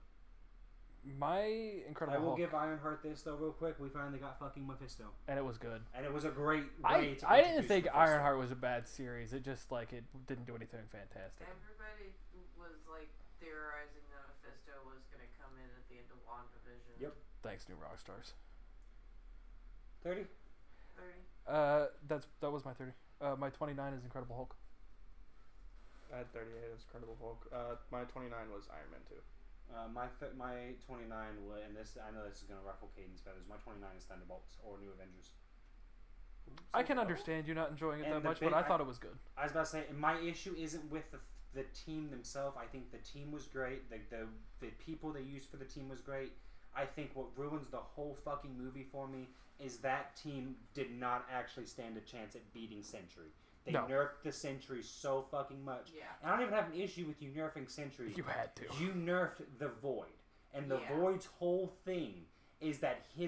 My I Incredible will Hulk, give Ironheart this, though, real quick. We finally got fucking Mephisto. and it was good. And it was a great way I to didn't introduce think Mephisto. Ironheart was a bad series. It just, like, it didn't do anything fantastic. Everybody was like theorizing that Mephisto was gonna come in at the end of WandaVision. Yep. Thanks, New Rockstars. 30? 30. That was my 30. My 29 is Incredible Hulk. I had 38 as Incredible Hulk. My 29 was Iron Man 2. My 29 was, and this, I know this is going to ruffle Caden's feathers, my 29 is Thunderbolts or New Avengers. I can understand you not enjoying it And that the much, big- but I thought it was good. I was about to say, my issue isn't with the team themselves. I think the team was great. The people they used for the team was great. I think what ruins the whole fucking movie for me is that team did not actually stand a chance at beating Sentry. They No. nerfed the Sentry so fucking much. Yeah. And I don't even have an issue with you nerfing Sentry. You had to. You nerfed the Void. And the Yeah. Void's whole thing is that he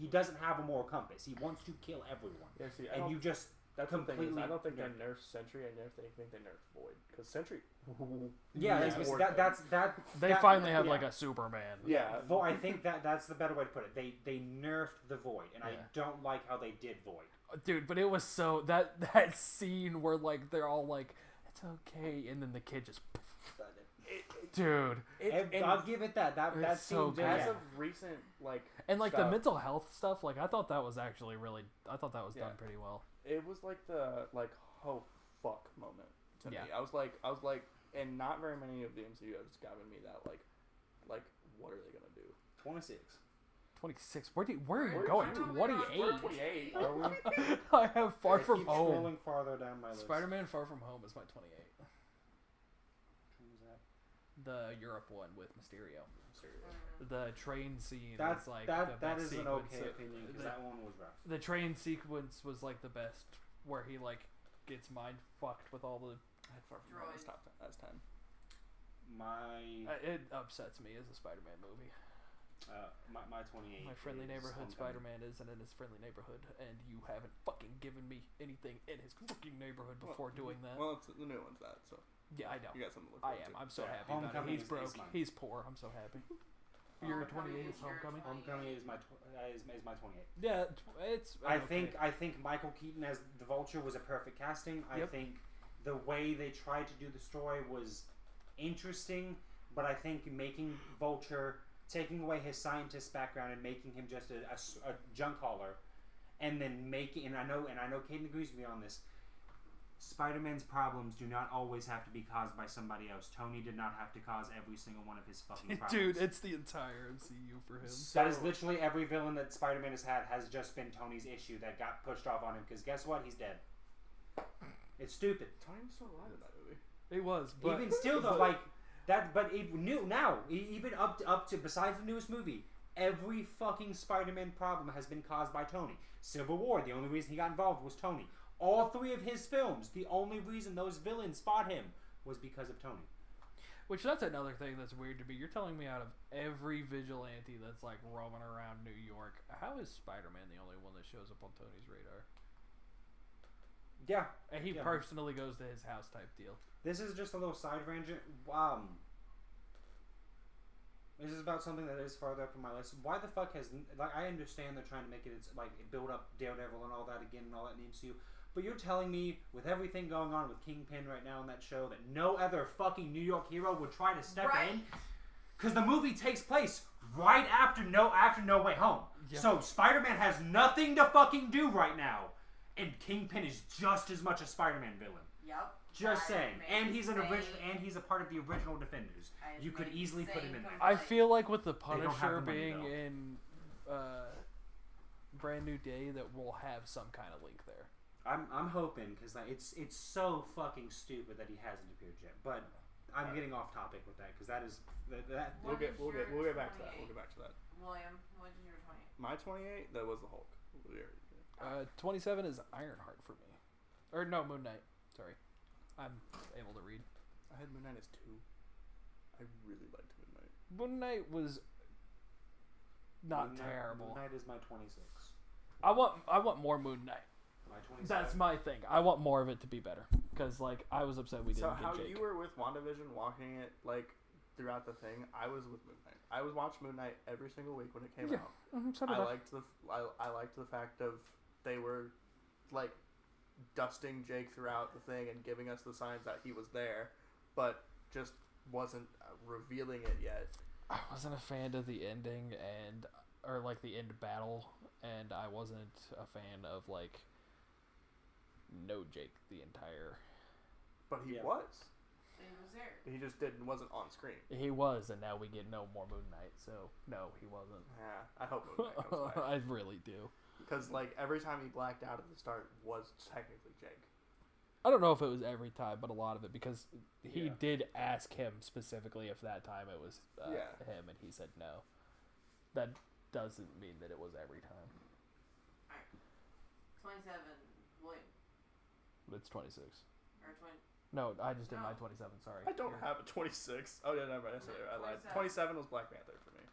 doesn't have a moral compass. He wants to kill everyone. Yeah, see, And you just that's the thing is, completely I don't think they nerfed. nerfed Sentry. I think they nerfed Void. Because Sentry... Yeah, is it's- more that, good. that's They that- finally have yeah. like a Superman. Yeah. I think that's the better way to put it. They nerfed the Void, and I Yeah. don't like how they did Void. Dude, but it was so that scene where like they're all like, "It's okay," and then the kid just, dude, I'll give it that. That It's so scene good. As yeah. of recent, like... and like the stuff, mental health stuff. Like I thought that was actually really, I thought that was Yeah. done pretty well. It was like the, like, oh, fuck moment to Yeah. me. I was like, and not very many of the MCU has gotten me that, like, what are they going to do? 26. 26. Where are you going? We're 28. 28, are we? I have Far It From keeps Home. Scrolling farther down my list. Spider-Man Far From Home is my 28. What was that? The Europe one with Mysterio. Mhm. The train scene That's is like that the best is an sequence. okay opinion because the- that one was rough. The train sequence was like the best, where he like gets mind fucked with all the. I had Far From Home as top 10, as 10. It upsets me as a Spider-Man movie. My 28. My Friendly is Neighborhood Homecoming. Spider-Man isn't in his friendly neighborhood, and you haven't fucking given me anything in his fucking neighborhood before doing that. Well, it's, the new one's that, so Yeah, I know. you got something to look I forward am. to. I'm so Yeah, happy about it. Homecoming He's is broke. mine. He's poor. I'm so happy. Your Homecoming 28 is is your Homecoming. 28. Homecoming is my 28. Yeah, it's. I okay. think Michael Keaton as the Vulture was a perfect casting. I Yep. think the way they tried to do the story was interesting, but I think making Vulture, taking away his scientist background and making him just a junk hauler, and then and I know Caden agrees with me on this. Spider-Man's problems do not always have to be caused by somebody else. Tony did not have to cause every single one of his fucking problems. Dude, it's the entire MCU for him. That is literally every villain that Spider-Man has had has just been Tony's issue that got pushed off on him. Because guess what? He's dead. It's stupid. Tony was still alive in that movie. It was, but even still though, like that. But it new now. Even up to besides the newest movie, every fucking Spider-Man problem has been caused by Tony. Civil War. The only reason he got involved was Tony. All 3 of his films, the only reason those villains fought him was because of Tony. Which, that's another thing that's weird to me. You're telling me out of every vigilante that's, like, roaming around New York, how is Spider-Man the only one that shows up on Tony's radar? Yeah. And he personally goes to his house type deal. This is just a little side tangent. This is about something that is farther up on my list. Why the fuck has... Like, I understand they're trying to make it, build up Daredevil and all that again and all that in the MCU. But you're telling me, with everything going on with Kingpin right now in that show, that no other fucking New York hero would try to step in? Because the movie takes place right after No Way Home. Yep. So Spider-Man has nothing to fucking do right now. And Kingpin is just as much a Spider-Man villain. Yep. Just saying. And he's he's a part of the original Defenders. You could easily put him in there. I feel like with the Punisher being in Brand New Day that we'll have some kind of link there. I'm hoping, because it's so fucking stupid that he hasn't appeared yet. But I'm getting off topic with that, because that is that. We'll get back to that. We'll get back to that. William, what is your 28? My 28, that was the Hulk. 27 is Ironheart for me, or no, Moon Knight. Sorry, I'm able to read. I had Moon Knight as 2. I really liked Moon Knight. Moon Knight was not terrible. Moon Knight is my 26. I want more Moon Knight. My 27. That's my thing. I want more of it to be better. Because, like, I was upset we didn't get Jake. So how you were with WandaVision walking it, like, throughout the thing, I was with Moon Knight. I was watching Moon Knight every single week when it came out. So did I liked the fact of they were, like, dusting Jake throughout the thing and giving us the signs that he was there, but just wasn't revealing it yet. I wasn't a fan of the ending or like the end battle, and I wasn't a fan of like no Jake the entire. But he was. He was there. He just wasn't on screen. He was, and now we get no more Moon Knight. So no, he wasn't. Yeah, I hope Moon Knight comes back. I really do. Because like every time he blacked out at the start was technically Jake. I don't know if it was every time, but a lot of it, because he did ask him specifically if that time it was him, and he said no. That doesn't mean that it was every time. Alright. 27, William. It's 26. Or 20. No, I just did my 27, sorry. I don't have a 26. Oh, yeah, never mind. I lied. 27 was Black Panther for me.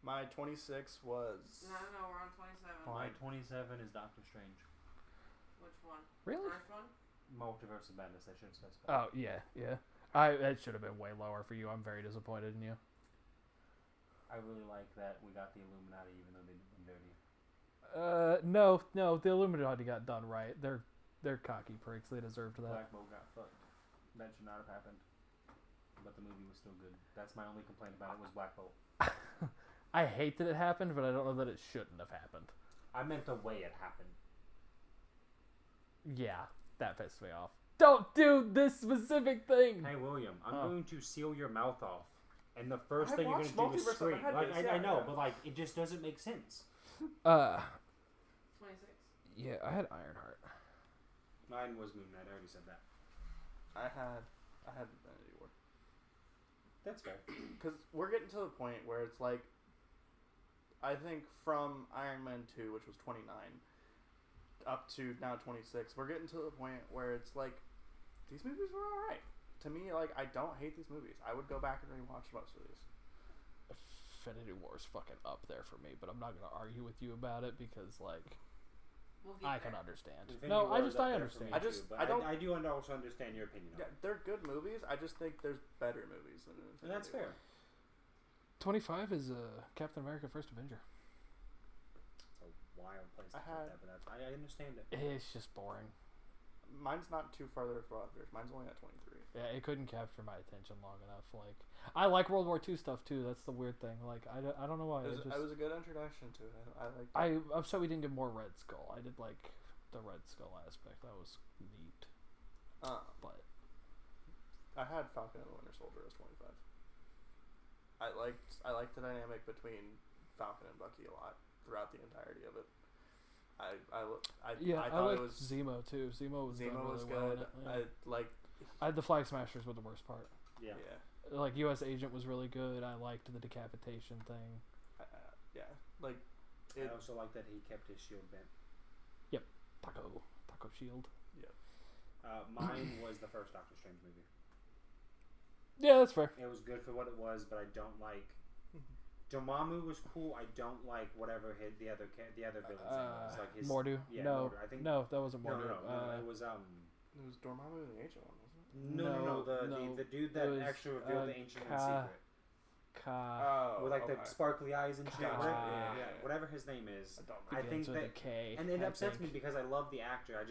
My 26 was... No, we're on 27. My 27 is Doctor Strange. Which one? Really? First one? Multiverse of Madness, I should have specified. Oh, yeah. It should have been way lower for you. I'm very disappointed in you. I really like that we got the Illuminati, even though they did them dirty. No, the Illuminati got done right. They're cocky pricks. They deserved that. Black Bolt got fucked. That should not have happened. But the movie was still good. That's my only complaint about it was Black Bolt. I hate that it happened, but I don't know that it shouldn't have happened. I meant the way it happened. Yeah, that pissed me off. Don't do this specific thing! Hey, William, I'm going to seal your mouth off. And the first thing you're going to do is scream. I know, but like, it just doesn't make sense. 26. Yeah, I had Ironheart. Mine was Moon Knight. I already said that. I had Infinity War. That's fair. Because we're getting to the point where it's like, I think from Iron Man 2, which was 29, up to now 26, we're getting to the point where it's like, these movies were alright. To me, like, I don't hate these movies. I would go back and rewatch most of these. Infinity War is fucking up there for me, but I'm not going to argue with you about it because, like, I can understand. Infinity War I understand. I do also understand your opinion on it. They're good movies. I just think there's better movies than Infinity And that's fair. 25 is Captain America: First Avenger. It's a wild place to put that, but I understand it. It's just boring. mine's not too farther above yours. Mine's only at 23. Yeah, it couldn't capture my attention long enough. Like, I like World War II stuff too. That's the weird thing. Like, I don't know why. It was a good introduction to it. I like. I'm sorry we didn't get more Red Skull. I did like the Red Skull aspect. That was neat. But I had Falcon and the Winter Soldier as 25. I liked the dynamic between Falcon and Bucky a lot throughout the entirety of it. I thought liked it was Zemo too. Zemo was good. Well in it, yeah. I the Flag Smashers were the worst part. Yeah. Like U.S. Agent was really good. I liked the decapitation thing. Yeah. Like. I also like that he kept his shield bent. Yep. Taco shield. Yep. Mine was the first Doctor Strange movie. Yeah, that's fair. It was good for what it was, but I don't like. Dormammu was cool. I don't like whatever the other villain's name was. Like his Mordu. Yeah, no, Mordu. I think no, that wasn't Mordu. No, it was It was Dormammu in the Ancient One, wasn't it? No, the dude that was, actually revealed the Ancient One secret. With like the sparkly eyes and shit. Yeah. Whatever his name is. I think Begins with that a K, and it I upsets think. me because I love the actor. I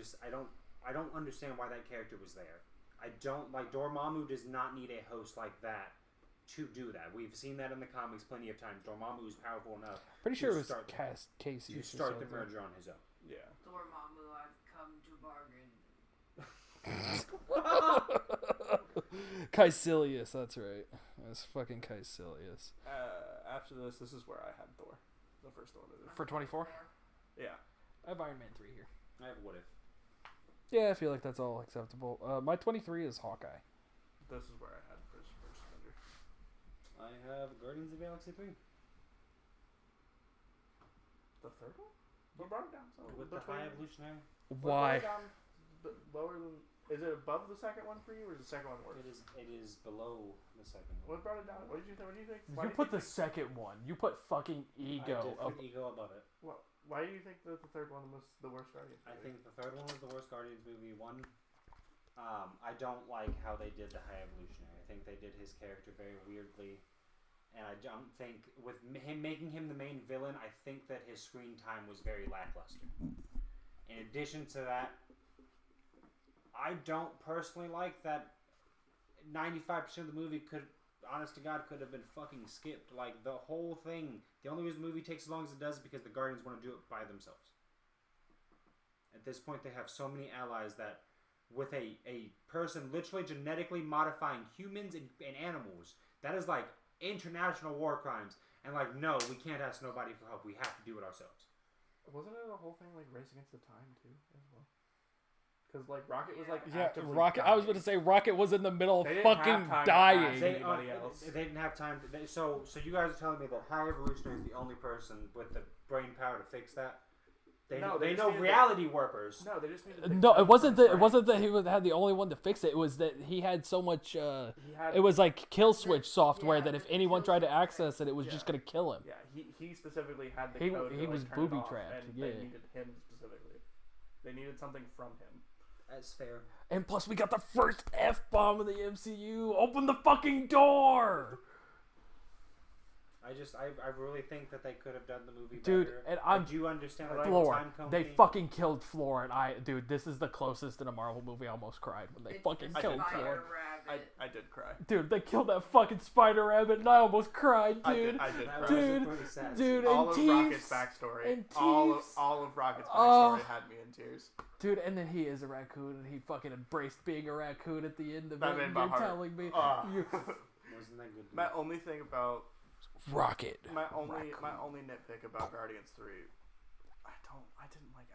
don't understand why that character was there. I don't like Dormammu does not need a host like that to do that. We've seen that in the comics plenty of times. Dormammu is powerful enough. Pretty sure it was to Casey start the merger on his own. Yeah. Dormammu, I've come to bargain. Caecilius, that's right. That's fucking Caecilius. After this is where I had Thor, the first one. For 24? Yeah. I have Iron Man 3 here. I have What If. Yeah, I feel like that's all acceptable. My 23 is Hawkeye. This is where I had first Avenger. I have Guardians of the Galaxy 3. The third one? What brought it down? So With the High Evolutionary. Why? Lower than? Is it above the second one for you, or is the second one worse? It is below the second one. What brought it down? What do you think? You put the second one. You put fucking Ego. I did put Ego above it. Why do you think that the third one was the worst Guardians movie? I think the third one was the worst Guardians movie. One, I don't like how they did the High Evolutionary. I think they did his character very weirdly, and I don't think with him making him the main villain, I think that his screen time was very lackluster. In addition to that, I don't personally like that 95% of the movie honest to God, could have been fucking skipped. Like, the whole thing. The only reason the movie takes as long as it does is because the Guardians want to do it by themselves. At this point, they have so many allies that with a person literally genetically modifying humans and animals, that is like international war crimes. And like, no, we can't ask nobody for help. We have to do it ourselves. Wasn't it a whole thing like Race Against the Time too, as well? Because like Rocket was like actively Rocket. dying. I was going to say Rocket was in the middle of They didn't fucking have time to dying. ask anybody else. They didn't have time. So you guys are telling me that High Evolutionary is the only person with the brain power to fix that? They know reality warpers. No, they just needed. No, it wasn't that. It wasn't that he had the only one to fix it. It was that he had so much. It was like kill switch software that if anyone tried to access it, it was just gonna kill him. Yeah, he specifically had the He- code. he to, was like, turn it booby off, trapped, and yeah. they needed him specifically. They needed something from him. That's fair. And plus, we got the first F bomb in the MCU. Open the fucking door, I really think that they could have done the movie dude. better. And I do understand like, the Floor. time cone They thing. fucking killed Floor, and dude, this is the closest in a Marvel movie I almost cried when they fucking the killed Spider Floor. Rabbit. I did cry. Dude, they killed that fucking Spider Rabbit, and I almost cried, dude. I did That cry. was Dude, pretty sad. dude, All and of Rocket's Teefs, backstory. and all Teefs. of Rocket's Oh. backstory had me in tears. Dude, and then he is a raccoon, and he fucking embraced being a raccoon at the end of That it. made And my you're heart. telling me, Wasn't that good? My only thing about Rocket. my only nitpick about Guardians 3, I didn't like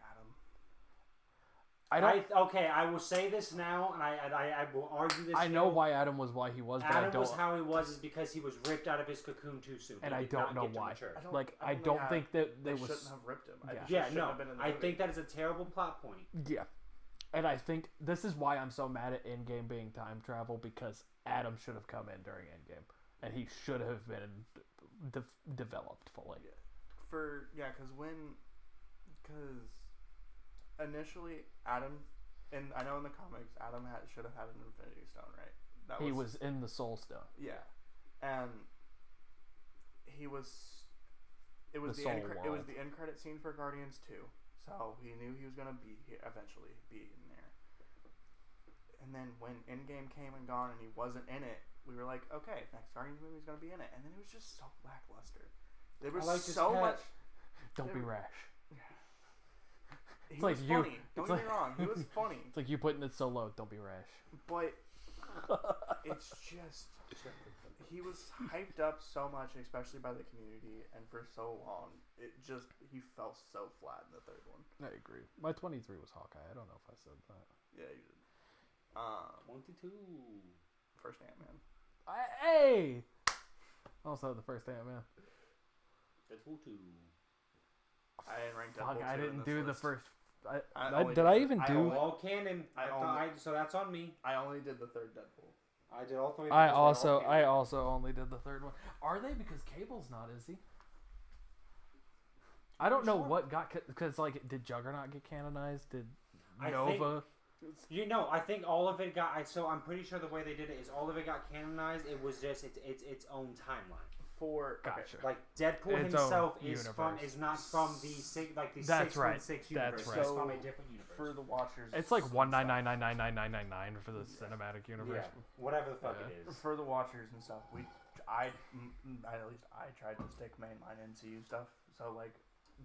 Adam. Okay, I will say this now, and I will argue this. I know hill. why Adam was why he was, but I Adam don't. was how he was is because he was ripped out of his cocoon too soon. And He I did don't not know get to why. mature. I don't think that They there shouldn't was. have ripped him. Yeah. It just Yeah, shouldn't no, have been in the I movie. think that is a terrible plot point. Yeah, and I think this is why I'm so mad at Endgame being time travel, because Adam should have come in during Endgame, and he should have been developed fully. Because initially Adam, and I know in the comics Adam should have had an Infinity Stone, right? He was in the Soul Stone. Yeah, and he was. It was The the Soul it was World. the end credit scene for Guardians 2, so he knew he was gonna eventually be in there. And then when Endgame came and gone and he wasn't in it, we were like, okay, next Guardians movie is gonna be in it. And then it was just so lackluster. There was so much. Don't be rash. He was like funny. you. Don't get me wrong. He was funny. It's like you putting it so low. Don't be rash. But it's just he was hyped up so much, especially by the community, and for so long, he fell so flat in the third one. I agree. My 23 was Hawkeye. I don't know if I said that. Yeah, you did. 22. First Ant-Man. Hey! Also the first Ant-Man. Deadpool 2. I didn't rank Deadpool 2 Fuck, I didn't do the first. Did I even do? All canon. So that's on me. I only did the third Deadpool. I did all three. I also only did the third one. Are they? Because Cable's not, is he? I don't know what got, because like, did Juggernaut get canonized? Did Nova? I think all of it got. So I'm pretty sure the way they did it is all of it got canonized. It was just its own timeline. Gotcha. Like Deadpool Its himself own is not from the 616 That's right. universe. That's right. It's from a different universe. For the watchers, It's like 199999999 for the cinematic universe. Yeah, whatever the fuck it is. For the watchers and stuff, at least I tried to stick mainline MCU stuff. So like,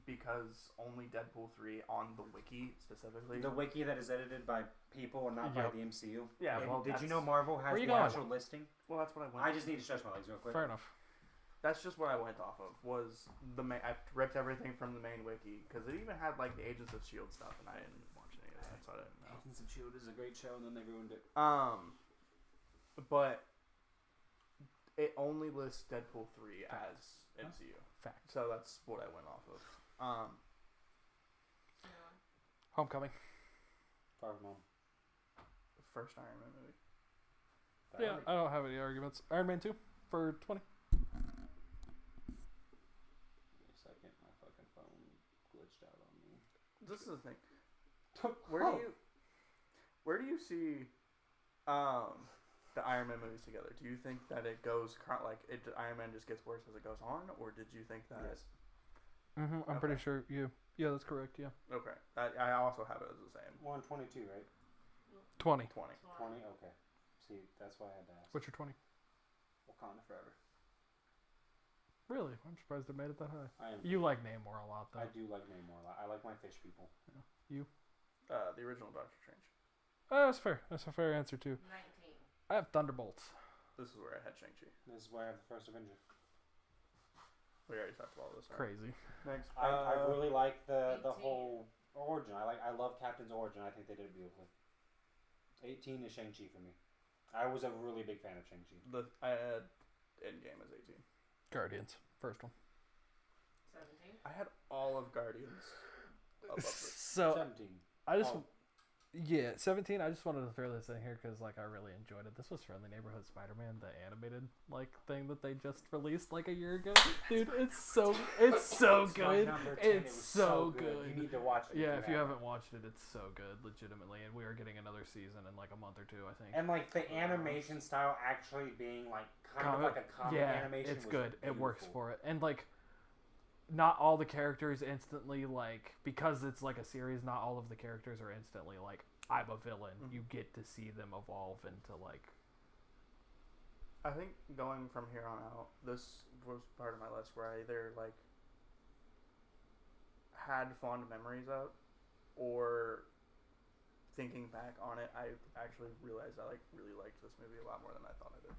because only Deadpool 3 on the wiki specifically. The wiki that is edited by people and not by the MCU. Yeah. Well, did you know Marvel has the actual listing? Well, that's what I went. I just need to stretch my legs real quick. Fair enough. That's just what I went off of. Was the main? I ripped everything from the main wiki because it even had like the Agents of Shield stuff, and I didn't watch any of that, so I didn't know. Agents of Shield is a great show, and then they ruined it. But it only lists Deadpool 3 as MCU. Fact. So that's what I went off of. Homecoming. Far from home. First Iron Man movie. Yeah, I don't have any arguments. Iron Man 2 for 20. Wait a second, my fucking phone glitched out on me. This is the thing. Where do you see the Iron Man movies together? Do you think that it goes Iron Man just gets worse as it goes on, or did you think that? Yes. I'm pretty sure you. Yeah, that's correct. Yeah. Okay. I also have it as the same. 122, right? 20. 20. 20. Okay. See, that's why I had to ask. What's your 20? Wakanda Forever. Really? I'm surprised it made it that high. I am. You like Namor a lot, though. I do like Namor a lot. I like my fish people. Yeah. You? The original Doctor Strange. That's fair. That's a fair answer too. 19. I have Thunderbolts. This is where I had Shang-Chi. This is why I have the first Avenger. We already talked about all this. Crazy. Next. I really like the 18. whole origin. I love Captain's origin. I think they did it beautifully. 18 is Shang-Chi for me. I was a really big fan of Shang-Chi. I had Endgame as 18. Guardians. First one. 17. I had all of Guardians above this. So 17. I just. Oh. Yeah, 17. I just wanted to throw this in here because like I really enjoyed it. This was Friendly Neighborhood Spider-Man, the animated like thing that they just released like a year ago. Dude, it's so good. It's so good. You need to watch it. Yeah, if you haven't watched it, it's so good, legitimately. And we are getting another season in like a month or two, I think. And like the animation style actually being like kind of like a comic animation. It's was good. beautiful. It works for it. And like not all the characters instantly like, because it's like a series, not all of the characters are instantly like, I'm a villain. Mm-hmm. You get to see them evolve into like. I think going from here on out, this was part of my list where I either like had fond memories of, or thinking back on it, I actually realized I like really liked this movie a lot more than I thought I did.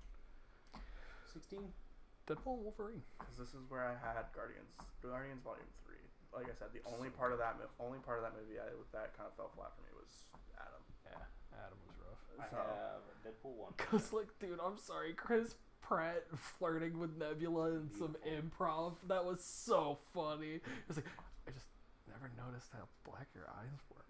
16. Deadpool and Wolverine. Because this is where I had Guardians Volume 3. Like I said, the only part of that movie that kind of fell flat for me was Adam. Yeah, Adam was rough. I have Deadpool 1. Cause like, dude, I'm sorry, Chris Pratt flirting with Nebula and some improv. That was so funny. It's like, I just never noticed how black your eyes were.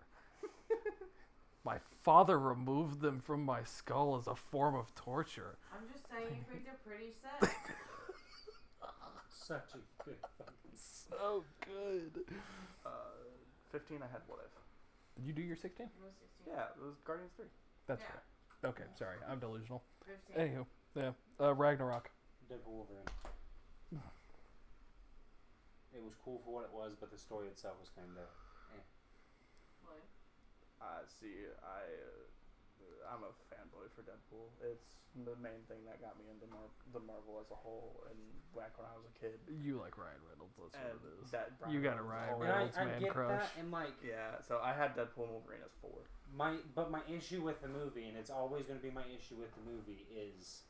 My father removed them from my skull as a form of torture. I'm just saying you picked a pretty set. Such a good fucking. So good. 15, I had What If. Did you do your 16? It was 16. Yeah, it was Guardians 3. That's Yeah. right. Okay, sorry, I'm delusional. 15. Anywho, yeah, Ragnarok. Deadpool Wolverine. It was cool for what it was, but the story itself was kind of. What? I'm a fanboy for Deadpool. It's the main thing that got me into the Marvel as a whole, and back when I was a kid. You like Ryan Reynolds, that's what it is. That You got a Ryan Reynolds I man get crush. that, and like Yeah, so I had Deadpool and Wolverine as 4. my issue with the movie, and it's always going to be my issue with the movie, is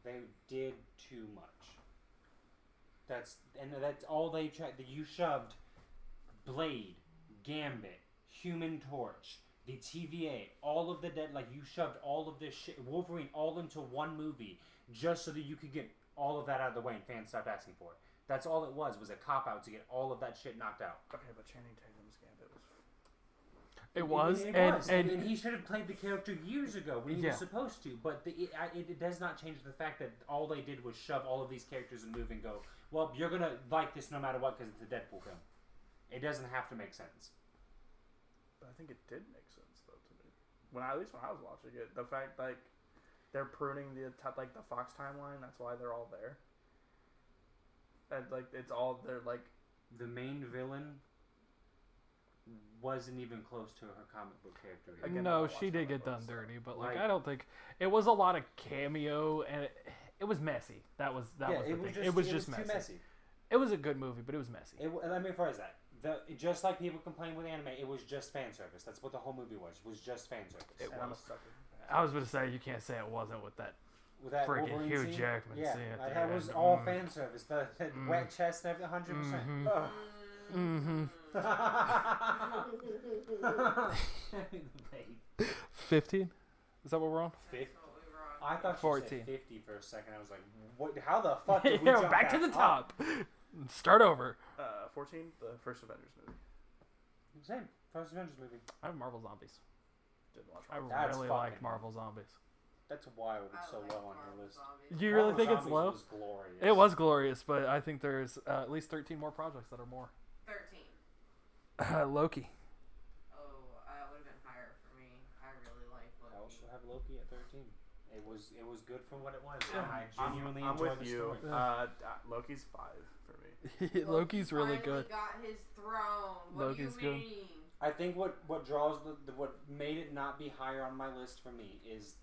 they did too much. That's all they tried. You shoved Blade, Gambit, Human Torch, the TVA, all of the dead. Like you shoved all of this shit, Wolverine, all into one movie, just so that you could get all of that out of the way, and fans stopped asking for it. That's all it was a cop out to get all of that shit knocked out. Okay, but Channing Tatum's Gambit was. And he should have played the character years ago when he was supposed to. But it does not change the fact that all they did was shove all of these characters in a movie and go, well, you're gonna like this no matter what because it's a Deadpool film. It doesn't have to make sense. But I think it did make sense though to me. At least when I was watching it, the fact like they're pruning the Fox timeline. That's why they're all there. And like it's all they're like. The main villain wasn't even close to her comic book character. Again, No, she did get done dirty, but like Like- I don't think it was a lot of cameo, and it was messy. That was the thing. It was just too messy. It was a good movie, but it was messy. Let me rephrase that. Just like people complain with anime, it was just fan service. That's what the whole movie was just fan service. It And I'm a was. sucker. I was going to say you can't say it wasn't with that With that freaking Wolverine Hugh scene, Jackman yeah, scene at the that was end. all fan service. The wet chest and everything, 100%. Mm-hmm. 15? Is that what we're on? Fifth? That's what we were on. I thought you 14. said 50 for a second. I was like, what? How the fuck did we Yeah, jump back to the up? top. Start over. 14, the first Avengers movie. Same. First Avengers movie. I have Marvel Zombies. Didn't watch I it. That's really fucking- liked Marvel Zombies. That's wild. It's I so like low on Marvel your list. Zombies. Do you really Marvel think it's Zombies low? Was glorious. It was glorious, but I think there's at least 13 more projects that are more. 13. Loki. Oh, it would have been higher for me. I really like I Loki. also have Loki at 13. It was good for what it was. Yeah. And I genuinely I'm enjoyed with the you. story. Loki's 5 for me. Loki's really finally good. Got his throne. What Loki's do good. you mean? I think what draws what made it not be higher on my list for me is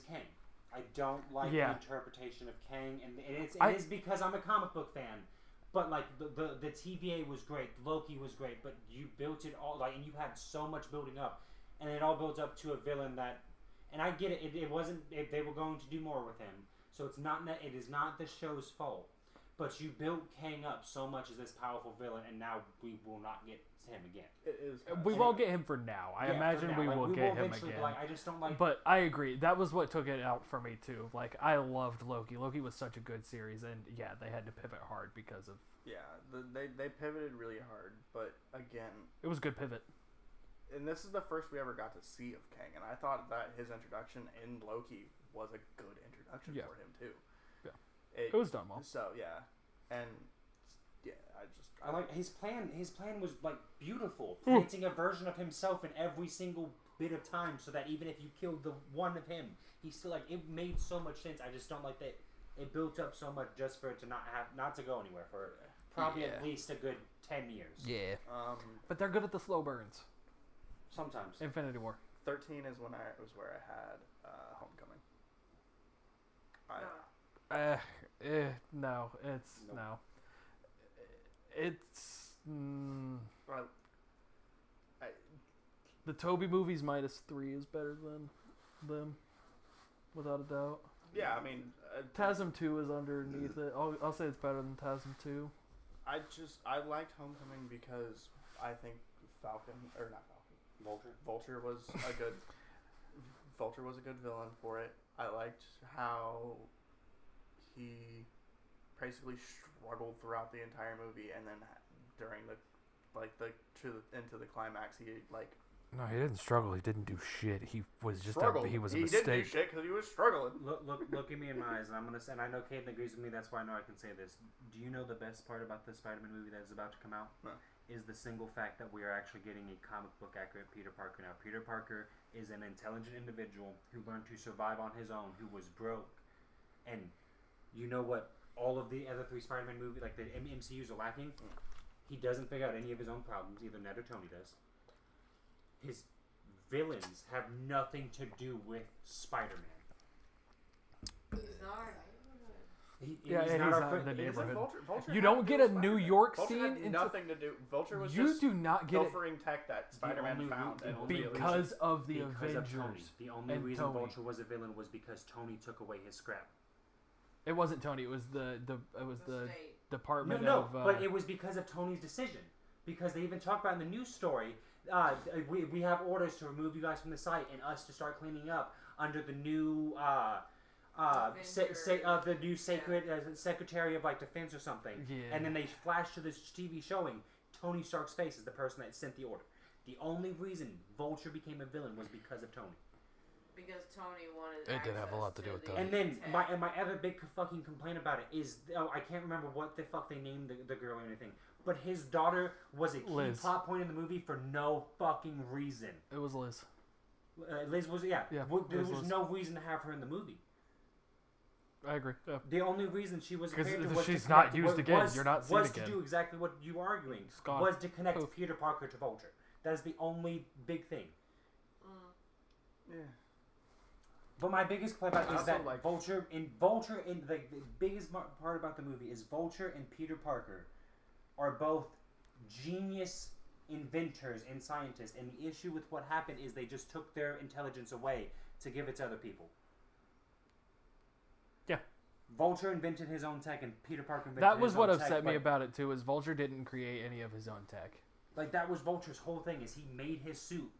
Kang. I don't like the interpretation of Kang, and it is because I'm a comic book fan. But like the TVA was great, Loki was great, but you built it all and you had so much building up, and it all built up to a villain that, and I get it. It wasn't. They were going to do more with him, so it is not the show's fault. But you built Kang up so much as this powerful villain, and now we will not get him again. It is. We won't get him for now. I imagine we will get him again. But I just don't like. But I agree. That was what took it out for me too. Like I loved Loki. Loki was such a good series, and yeah, they had to pivot hard because of. Yeah, they pivoted really hard, but again, It was a good pivot. and this is the first we ever got to see of Kang, and I thought that his introduction in Loki was a good introduction for him too. Yeah. It was done well. So yeah, and yeah, I like his plan. His plan was like beautiful, planting a version of himself in every single bit of time, so that even if you killed the one of him, he still it made so much sense. I just don't like that it built up so much just for it to not to go anywhere for probably at least a good 10 years. Yeah. But they're good at the slow burns. Sometimes. Infinity War. 13 is where I had Homecoming. No, it's Nope. no. It's the Toby movies -3 is better than them, without a doubt. Yeah, I mean, TASM 2 is underneath it. I'll say it's better than TASM 2. I liked Homecoming because I think Vulture was a good villain for it. I liked how he basically struggled throughout the entire movie, and then during into the climax, he No, he didn't struggle. He didn't do shit. He was just struggled. he was a He mistake. didn't do shit because he was struggling. Look at me in my eyes, and I'm gonna say, and I know Caden agrees with me. That's why I know I can say this. Do you know the best part about the Spider-Man movie that is about to come out? No. Is the single fact that we are actually getting a comic book accurate Peter Parker now. Peter Parker is an intelligent individual who learned to survive on his own, who was broke, and you know what? All of the other 3 Spider-Man movies, like the MCUs, are lacking. He doesn't figure out any of his own problems. Either Ned or Tony does. His villains have nothing to do with Spider-Man. He's not. He's and not he's our not fir- in the neighborhood. Vulture You had don't to get do a with New Spider-Man. York Vulture scene had into- nothing to do. Vulture was You just do not get it pilfering tech that Spider-Man only found. re- and the only released. because of the because Avengers. of Tony. The only and reason Tony. Vulture was a villain was because Tony took away his scrap. It wasn't Tony. It was the State. Department No, of. but it was because of Tony's decision. Because they even talk about in the news story, we have orders to remove you guys from the site and us to start cleaning up under the new the new sacred Secretary of like Defense or something. Yeah. And then they flash to this TV showing Tony Stark's face as the person that sent the order. The only reason Vulture became a villain was because of Tony. Because Tony wanted. It did have a lot to do with Tony. And then my other big fucking complaint about it is I can't remember what the fuck they named the girl or anything, but his daughter was a key Liz. plot point in the movie for no fucking reason. It was Liz. Liz was Yeah, there it was was Liz. no reason to have her in the movie. I agree. Yeah. The only reason she was a 'Cause character was she's to not connect, used again. was, You're not seen was again. to do exactly what you were arguing. It's gone. Was to connect Poof. Peter Parker to Vulture. That is the only big thing. Yeah. But my biggest complaint about it is Also, that like- Vulture in the biggest part about the movie is Vulture and Peter Parker are both genius inventors and scientists, and the issue with what happened is they just took their intelligence away to give it to other people. Yeah. Vulture invented his own tech, and Peter Parker invented That was his what own tech, upset me but, about it too. Is Vulture didn't create any of his own tech. like that was Vulture's whole thing is he made his suit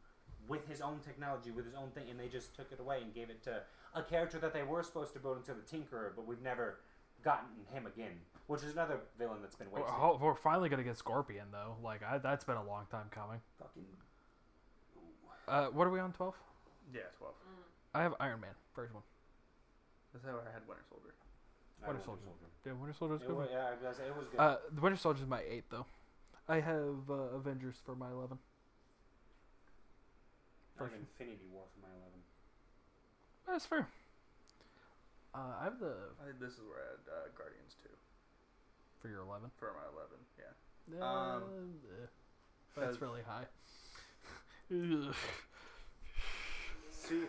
with his own technology, with his own thing, and they just took it away and gave it to a character that they were supposed to build into the Tinkerer, but we've never gotten him again, which is another villain that's been wasted. We're finally gonna get Scorpion though. Like that's been a long time coming. Fucking. What are we on 12? Yeah, 12. I have Iron Man first one. That's how I had Winter Soldier. Winter Soldier. Yeah, Winter Soldier's It good. was, yeah, it was good. The Winter Soldier's my 8 though. I have Avengers for my 11. I have Infinity War for my 11. That's fair. I have I think this is where I had Guardians 2 for your 11. for my 11. Yeah. That's really high. See,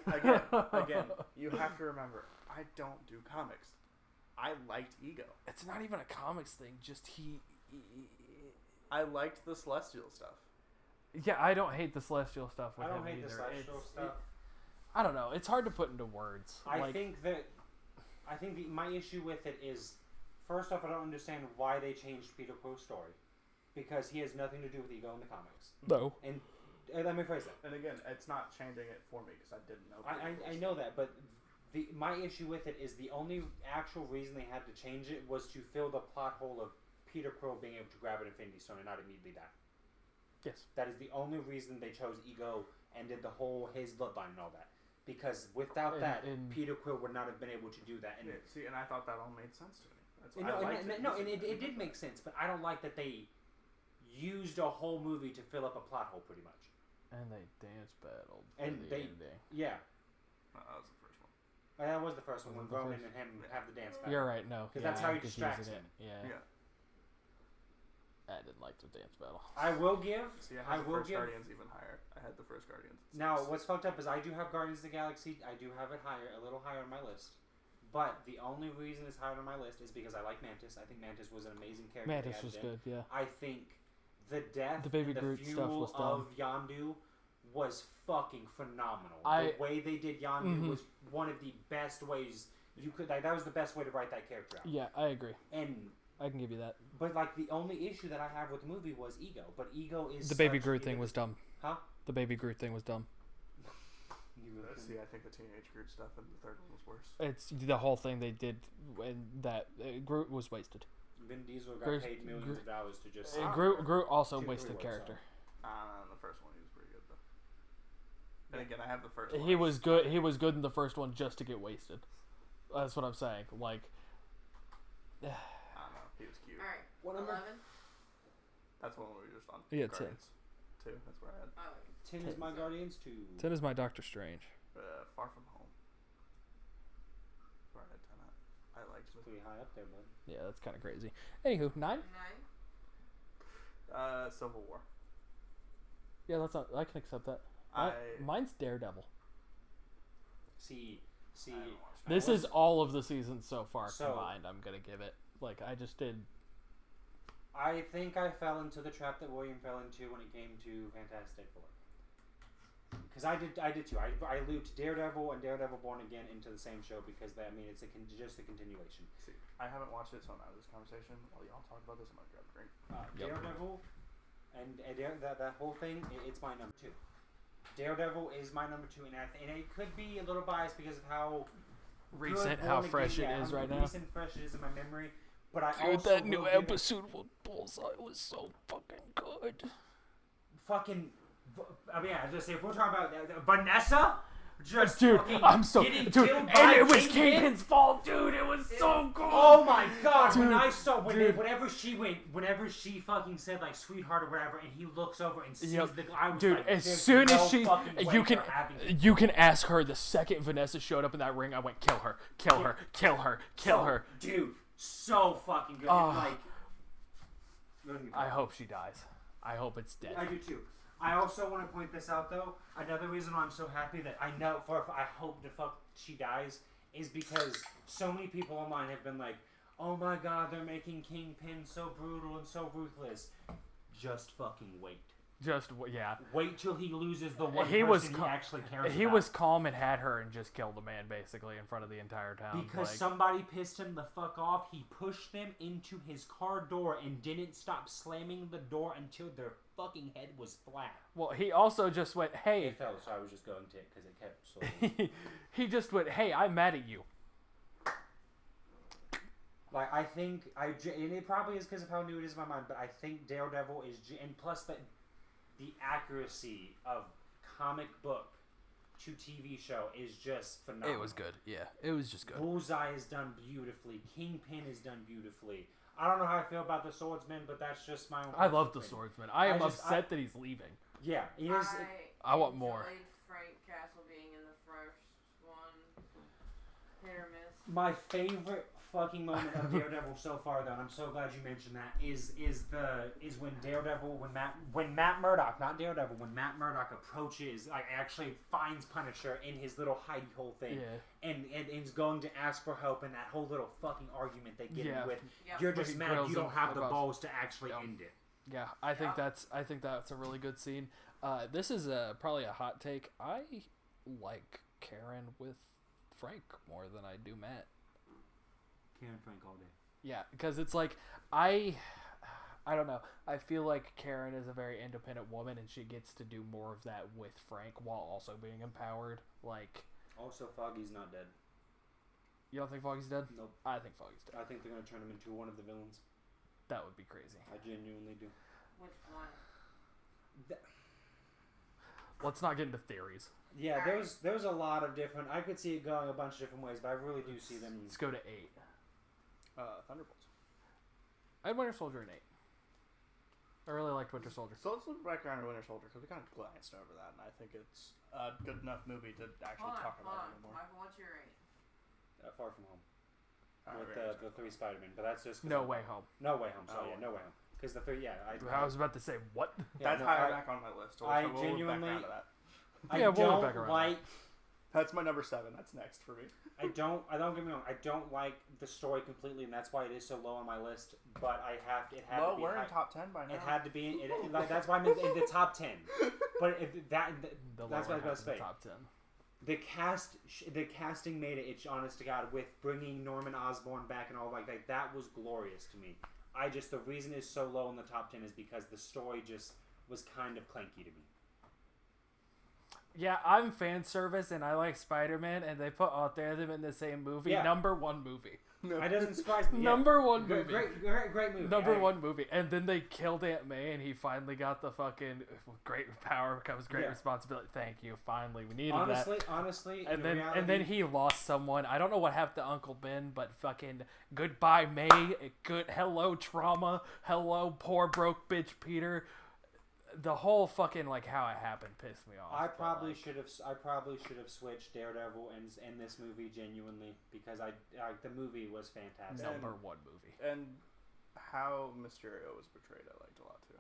again, you have to remember, I don't do comics. I liked Ego. It's not even a comics thing. Just he I liked the Celestial stuff. Yeah, I don't hate the Celestial stuff with I don't him hate either. the Celestial stuff. I don't know. It's hard to put into words. I think my issue with it is, first off, I don't understand why they changed Peter Quill's story, because he has nothing to do with Ego in the comics. No. And let me phrase that. And again, it's not changing it for me because I didn't know. I know that, but my issue with it is the only actual reason they had to change it was to fill the plot hole of Peter Quill being able to grab an Infinity Stone and not immediately die. Yes. That is the only reason they chose Ego and did the whole his bloodline and all that. Because without that, Peter Quill would not have been able to do that. And see, and I thought that all made sense to me. It did make sense, but I don't like that they used a whole movie to fill up a plot hole, pretty much. And they dance battled. And they, yeah. That was the first one. That was the first one when Ronan and him have the dance battle. You're right. No, because that's how he distracts him. Yeah. I didn't like the dance battle. I will give. See, I had the first Guardians even higher. I had the first Guardians. Now, what's fucked up is I do have Guardians of the Galaxy. I do have it higher, a little higher on my list. But the only reason it's higher on my list is because I like Mantis. I think Mantis was an amazing character. Mantis was good, yeah. I think the death, the Baby and the Groot stuff was fuel dumb. of Yondu was fucking phenomenal. The way they did Yondu was one of the best ways you could. Like, that was the best way to write that character out. Yeah, I agree. And I can give you that. But like the only issue that I have with the movie was Ego. But Ego is the Baby Groot thing was dumb. Huh? The Baby Groot thing was dumb. See, I think the Teenage Groot stuff in the third one was worse. It's the whole thing they did, and that Groot was wasted. Vin Diesel got paid millions of dollars to just. Groot also wasted character. The first one he was pretty good though. And again, I have the first one. He was good. He was good in the first one just to get wasted. That's what I'm saying. Like, I don't know. He was cute. All right. What number? 11. That's one we were just on. Yeah, Guardians. 2. That's where I had. 10 is my Guardians. 2. 10 is my Doctor Strange. Far From Home. Where I had 10 at. I liked it. Pretty high up there, bud. Yeah, that's kind of crazy. Anywho, 9. 9. Civil War. Yeah, that's not. I can accept that. Mine's Daredevil. See. This is all of the seasons so far combined. I'm gonna give it. Like I just did. I think I fell into the trap that William fell into when it came to Fantastic Four. Because I did too. I looped Daredevil and Daredevil Born Again into the same show because it's just a continuation. See, I haven't watched it, so I'm out of this conversation. While y'all talk about this, I'm gonna grab a drink. Daredevil and that whole thing, it's my number 2. Daredevil is my number 2, and it could be a little biased because of how recent, how fresh it is right now. Recent, fresh it is in my memory. But I Dude, also that new episode with Bullseye was so fucking good. I mean, yeah, just if we're talking about Vanessa, just dude, I'm so getting dude, killed and by it was Kingpin. Kingpin's fault, dude. It was so cool. Oh my god! Dude, when I saw whenever she fucking said like sweetheart or whatever, and he looks over and sees the, I was dude, like, as soon as she, you can ask her. The second Vanessa showed up in that ring, I went, kill her, kill her, kill her, kill her. Dude, so fucking good. Like, I hope she dies. I hope it's dead. I do too. I also want to point this out though. Another reason why I'm so happy that I hope the fuck she dies is because so many people online have been like, oh my god, they're making Kingpin so brutal and so ruthless. Just fucking wait. Wait till he loses the one person he actually cares about. He was calm and had her and just killed the man basically in front of the entire town. Because somebody pissed him the fuck off, he pushed them into his car door and didn't stop slamming the door until their fucking head was flat. Well, he also just went, hey. It fell, so I was just going to it because it kept slowing. He just went, hey, I'm mad at you. Like, I think, and it probably is because of how new it is in my mind, but I think Daredevil is, and plus the accuracy of comic book to TV show is just phenomenal. It was good, yeah. It was just good. Bullseye is done beautifully. Kingpin is done beautifully. I don't know how I feel about the Swordsman, but that's just my own. I love the Swordsman. I am upset that he's leaving. Yeah, he is. I want more. Frank Castle being in the first one. Hit or miss. My favorite fucking moment of Daredevil so far, though, and I'm so glad you mentioned that, is when Daredevil, when Matt Murdock, not Daredevil, when Matt Murdock approaches, like actually finds Punisher in his little hidey hole thing, and is going to ask for help, and that whole little fucking argument they get in with, you're just mad you don't have the balls to actually end it. Yeah, I think that's a really good scene. This is probably a hot take. I like Karen with Frank more than I do Matt. Karen Frank all day. Yeah, because it's like I don't know. I feel like Karen is a very independent woman, and she gets to do more of that with Frank while also being empowered. Like, also Foggy's not dead. You don't think Foggy's dead? Nope. I think Foggy's dead. I think they're gonna turn him into one of the villains. That would be crazy. I genuinely do. Which one? Let's not get into theories. Yeah, there's a lot of different. I could see it going a bunch of different ways, but I really do see them. Let's go to 8. Thunderbolts. I had Winter Soldier in 8. I really liked Winter Soldier. So let's look back around at Winter Soldier because we kind of glanced over that, and I think it's a good enough movie to actually talk about it anymore. Michael, what's your 8? Far From Home. With the 3 Spider-Man, but that's just No Way Home. No Way Home. Sorry, No Way Home. Because the 3, I was about to say what? That's higher back on my list. So we'll genuinely. look back around to that. I we'll don't look back around. like. That's my number 7. That's next for me. I don't get me wrong. I don't like the story completely, and that's why it is so low on my list. But it had to be. We're in top 10 by now. It had to be. Like that's why I'm in the top 10. But that's what I was about to say. Top 10. The casting made it. Honest to God, with bringing Norman Osborn back and all like that, that was glorious to me. The reason it's so low in the top 10 is because the story just was kind of clunky to me. Yeah, I'm fan service and I like Spider-Man, and they put all 3 of them in the same movie. Yeah. Number 1 movie. It doesn't surprise me. Number 1 movie. Great movie. Number 1 movie. And then they killed Aunt May, and he finally got the fucking great power comes great responsibility. Thank you. Finally, we needed that. Honestly, and then he lost someone. I don't know what happened to Uncle Ben, but fucking goodbye May. Hello trauma. Hello poor broke bitch Peter. The whole fucking like how it happened pissed me off. I probably should have switched Daredevil and this movie genuinely because the movie was fantastic. Number 1 movie. And how Mysterio was portrayed, I liked a lot too.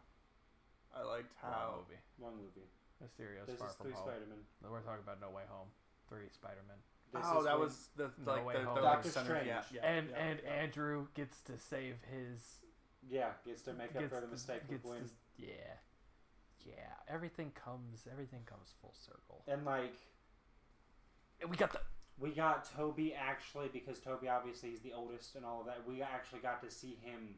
I liked how Wrong movie. Mysterio's This Far is From 3 Home. Spider-Man. We're talking about No Way Home. 3 Spider-Man. That was the No like Way the Home. Doctor center. Strange. And Andrew gets to save his. Yeah, gets to make up for the mistake with Gwen. Yeah. Everything comes full circle. And like, And we got Toby actually, because Toby obviously is the oldest and all of that. We actually got to see him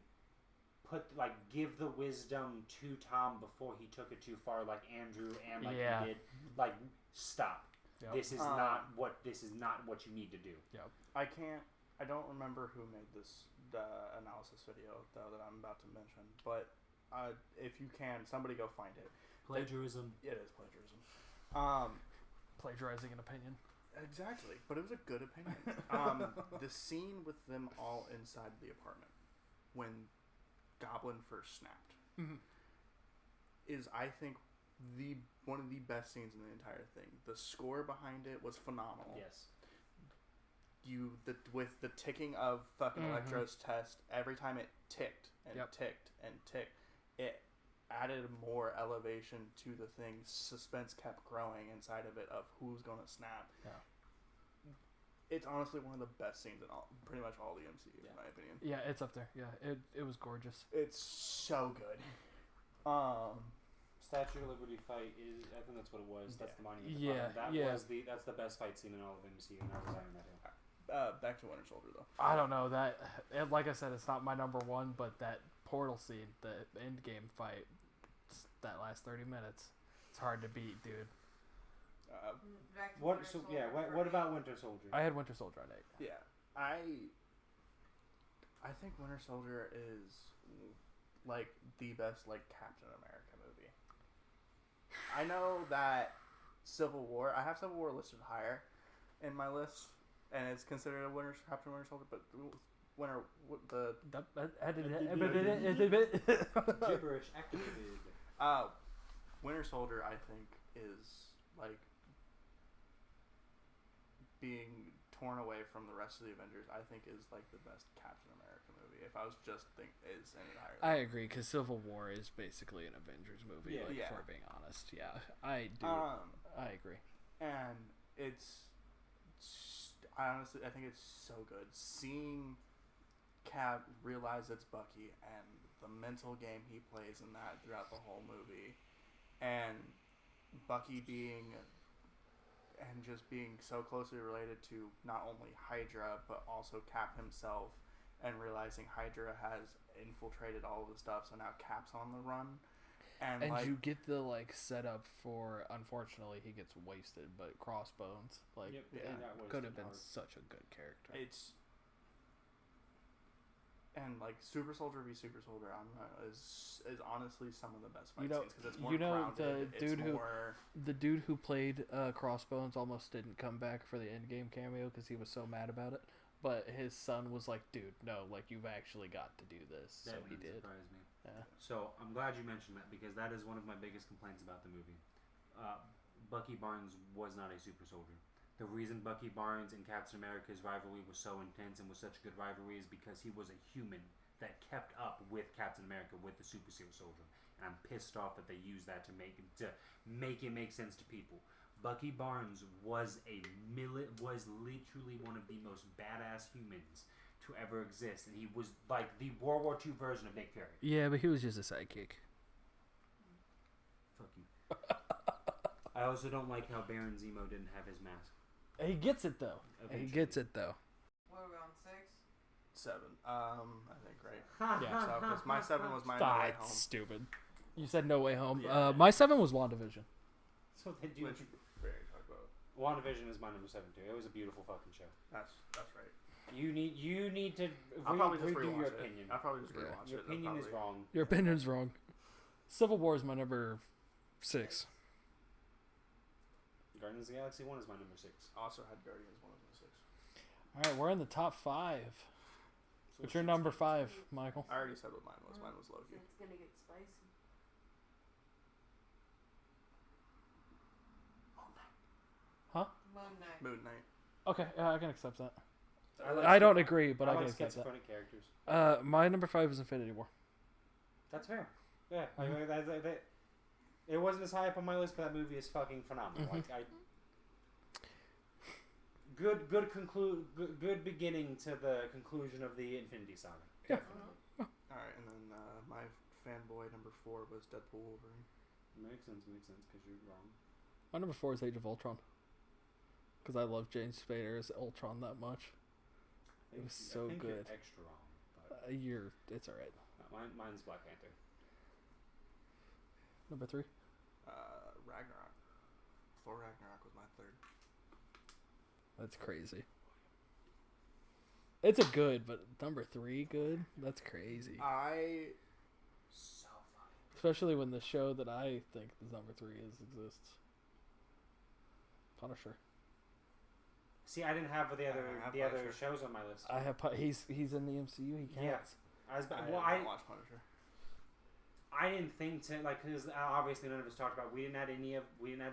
give the wisdom to Tom before he took it too far, like Andrew and he did. Like, stop. Yep. This is not what you need to do. Yep. I don't remember who made this analysis video though that I'm about to mention, but if you can, somebody go find it. Plagiarism. It is plagiarism. Plagiarizing an opinion. Exactly, but it was a good opinion. The scene with them all inside the apartment when Goblin first snapped is, I think, one of the best scenes in the entire thing. The score behind it was phenomenal. Yes. With the ticking of fucking Electro's test, every time it ticked and ticked and ticked, it added more elevation to the thing. Suspense kept growing inside of it of who's gonna snap. Yeah. It's honestly one of the best scenes in pretty much all the MCU, in my opinion. Yeah, it's up there. Yeah, it was gorgeous. It's so good. Statue of Liberty fight is, I think that's what it was. That's the monument. That's the best fight scene in all of MCU, and that was Iron Man. Back to Winter Soldier though. I don't know that. Like I said, it's not my number one, but that portal scene, the end game fight, that last 30 minutes, it's hard to beat, dude. What about Winter Soldier? I had Winter Soldier on 8. Yeah, I think Winter Soldier is like the best Captain America movie. I know that Civil War. I have Civil War listed higher in my list, and it's considered a Captain Winter Soldier, but Gibberish activated. Winter Soldier, I think, is being torn away from the rest of the Avengers. I think is the best Captain America movie. If I was just is any higher. I agree, because Civil War is basically an Avengers movie. If we're being honest, I do. I agree, and I think it's so good seeing Cap realize it's Bucky and the mental game he plays in that throughout the whole movie, and Bucky being so closely related to not only Hydra but also Cap himself, and realizing Hydra has infiltrated all of the stuff, so now Cap's on the run. And you get the setup for, unfortunately he gets wasted, but Crossbones could have been such a good character. And Super Soldier v Super Soldier, is honestly some of the best fight scenes because it's more grounded. The dude who played Crossbones almost didn't come back for the Endgame cameo because he was so mad about it. But his son was like, "Dude, no, you've actually got to do this." So he did. Surprised me. Yeah. So I'm glad you mentioned that, because that is one of my biggest complaints about the movie. Bucky Barnes was not a super soldier. The reason Bucky Barnes and Captain America's rivalry was so intense and was such a good rivalry is because he was a human that kept up with Captain America, with the super soldier. And I'm pissed off that they used that to make it make sense to people. Bucky Barnes was literally one of the most badass humans to ever exist, and he was the World War II version of Nick Fury. Yeah, but he was just a sidekick. Fuck you. I also don't like how Baron Zemo didn't have his mask. He gets it though. Eventually. He gets it though. What are we on, 6? 7. I think, right? Yeah. So, because my 7 was my No Way Home. Stupid. You said No Way Home. Yeah. My 7 was WandaVision. So then you. Which we already talked about. WandaVision is my number 7 too. It was a beautiful fucking show. That's right. You need to I'll probably just redo rewatch your it. opinion. I'll probably just rewatch it. Your opinion is wrong. Your opinion's wrong. Civil War is my number 6. Guardians of the Galaxy 1 is my number 6. Also had Guardians 1 as my 6. All right, we're in the top 5. What's your number 5, Michael? I already said what mine was. Mine was Loki. It's gonna get spicy. Huh? Moon Knight. Okay, I can accept that. I don't agree, but I can accept that. schizophrenic characters. My number 5 is Infinity War. That's fair. Yeah, It wasn't as high up on my list, but that movie is fucking phenomenal. Mm-hmm. Good beginning to the conclusion of the Infinity Saga. Yeah. Alright, and then my fanboy number 4 was Deadpool Wolverine. Makes sense, because you're wrong. My number 4 is Age of Ultron. Because I love James Spader as Ultron that much. It was so good. You're extra wrong. But It's alright. Mine's Black Panther. Number 3? Ragnarok. Thor Ragnarok was my 3rd. That's crazy. It's a good, but number 3 good? That's crazy. So funny. Especially when the show that I think is number 3 exists. Punisher. See, I didn't have the other shows on my list. I have. He's in the MCU. He counts. I didn't watch Punisher. I didn't think to because obviously none of us talked about. We didn't add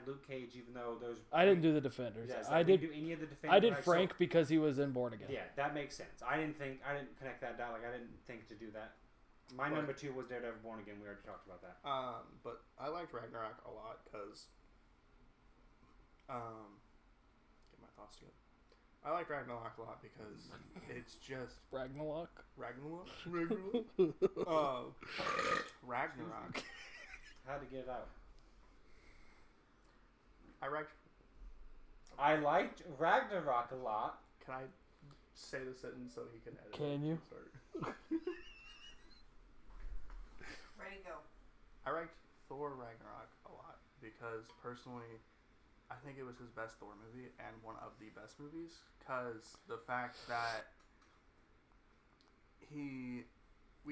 Luke Cage, even though those. I didn't do the Defenders. Yes, I did do any of the Defenders. I did Frank because he was in Born Again. Yeah, that makes sense. I didn't connect that down. I didn't think to do that. My number 2 was Daredevil Born Again. We already talked about that. But I liked Ragnarok a lot because. Get my thoughts together. I like Ragnarok a lot because it's just Ragnarok. Ragnarok. How to get it out? I liked Ragnarok a lot. Can I say the sentence so he can edit? Can you? Ready, go. I liked Thor Ragnarok a lot because personally, I think it was his best Thor movie and one of the best movies because the fact that we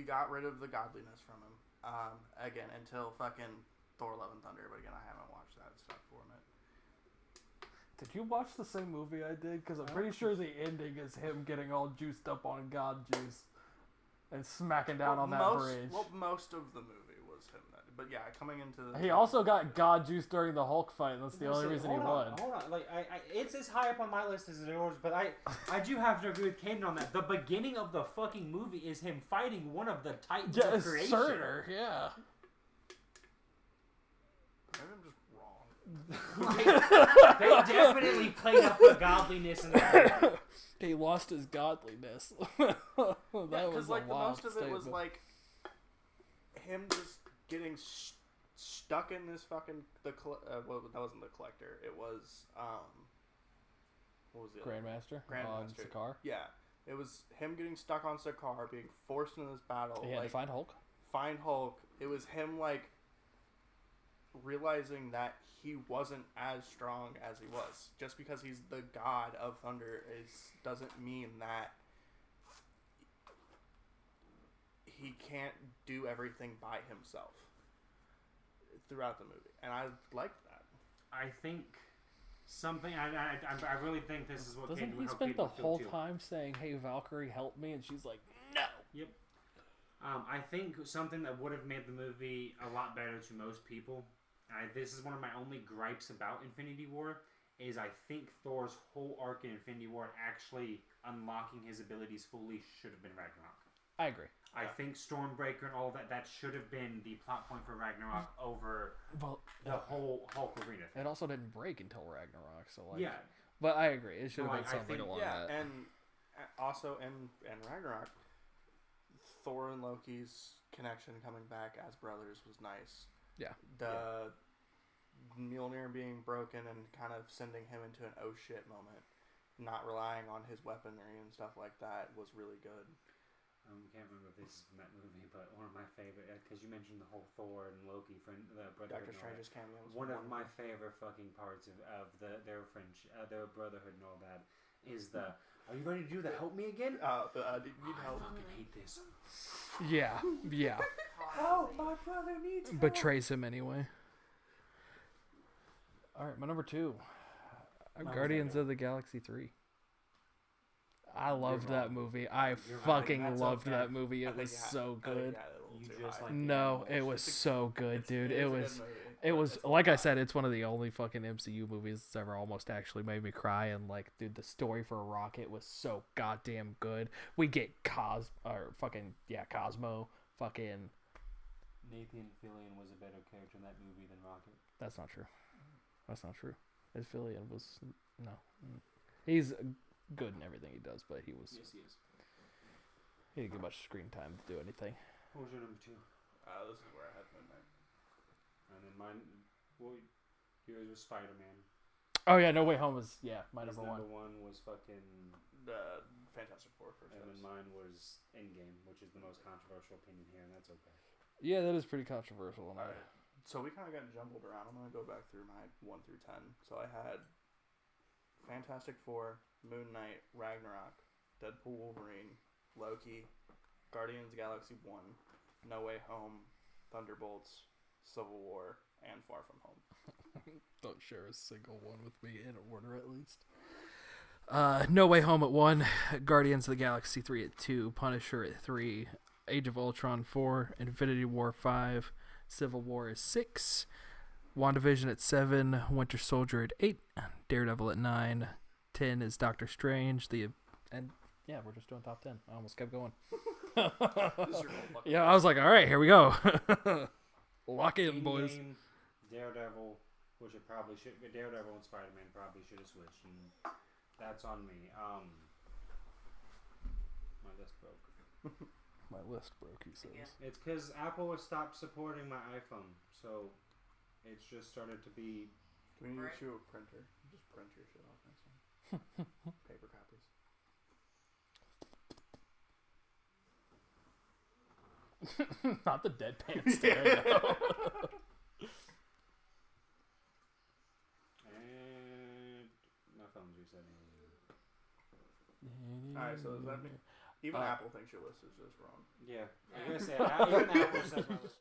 got rid of the godliness from him again until fucking Thor Love and Thunder, but again I haven't watched that stuff for him. Did you watch the same movie I did? Because I'm pretty sure the ending is him getting all juiced up on God juice and smacking down on that bridge. Well, most of the movie was him. But yeah, coming into the... He also got God juice during the Hulk fight, and that's the only reason he won. Hold on. It's as high up on my list as yours, but I do have to agree with Caden on that. The beginning of the fucking movie is him fighting one of the Titans of creation. Surtur, yeah. Maybe I'm just wrong. They definitely played up the godliness in that. He lost his godliness. That was like a the wild most of statement. it was like him just getting stuck in this fucking well, that wasn't the Collector. It was what was the Grandmaster on Grandmaster. Sakaar. Yeah, it was him getting stuck on Sakaar, being forced into this battle. He had to find Hulk. Find Hulk. It was him like realizing that he wasn't as strong as he was. Just because he's the god of thunder doesn't mean that he can't do everything by himself throughout the movie, and I liked that. I think something. I really think this is what. Doesn't he spend the whole time saying, "Hey, Valkyrie, help me," and she's like, "No." Yep. I think something that would have made the movie a lot better to most people. This is one of my only gripes about Infinity War. Is I think Thor's whole arc in Infinity War actually unlocking his abilities fully should have been Ragnarok. I agree. I think Stormbreaker and all that should have been the plot point for Ragnarok over the whole Hulk arena thing. It also didn't break until Ragnarok, so like. Yeah. But I agree. It should have been something along that. And also in Ragnarok, Thor and Loki's connection coming back as brothers was nice. Yeah. The Mjolnir being broken and kind of sending him into an oh shit moment, not relying on his weaponry and stuff like that was really good. I can't remember if this is from that movie, but one of my favorite, because you mentioned the whole Thor and Loki friend, the brotherhood. Doctor Strange's cameo was one of my favorite fucking parts of their friendship, their brotherhood and all that is the. Are you ready to do the help me again? Need help. I fucking hate this. Yeah. Oh, my brother needs help. Betrays him anyway. All right, my number 2, Guardians of the Galaxy 3. I loved that movie. I fucking loved that movie. It was so good. No, it was so good, dude. It was like I said, it's one of the only fucking MCU movies that's ever almost actually made me cry. And like, dude, the story for Rocket was so goddamn good. We get Cosmo, fucking Nathan Fillion was a better character in that movie than Rocket. That's not true. That's not true. His Fillion was no. He's good in everything he does, but he was. Yes, he is. He didn't get much screen time to do anything. What was your number 2? This is where I had Midnight. And then mine, yours was Spider-Man. Oh yeah, No Way Home was my His number one. Number 1 was fucking Fantastic Four first. and then mine was Endgame, which is the most controversial opinion here, and that's okay. Yeah, that is pretty controversial. And Alright. So we kind of got jumbled around. I'm going to go back through my 1 through 10. So I had Fantastic Four, Moon Knight, Ragnarok, Deadpool Wolverine, Loki, Guardians of the Galaxy 1, No Way Home, Thunderbolts, Civil War, and Far From Home. Don't share a single one with me in order at least. No Way Home at 1, Guardians of the Galaxy 3 at 2, Punisher at 3, Age of Ultron 4, Infinity War 5, Civil War is 6, WandaVision at 7, Winter Soldier at 8, Daredevil at 9, 10 is Doctor Strange, and yeah, we're just doing top 10. I almost kept going. Yeah, I was like, all right, here we go. Lock in, boys. Endgame, Daredevil, which it probably should. Daredevil and Spider-Man probably should have switched, and that's on me. My list broke. My list broke, he says. Yeah. It's because Apple has stopped supporting my iPhone, so it's just started to be. Can we Right. issue a printer? Just print your shit off next time. Paper copies. Not the deadpan stare, though. And my phone's resetting. Alright, so does that mean even Apple thinks your list is just wrong? Yeah, I was gonna say even Apple says my list.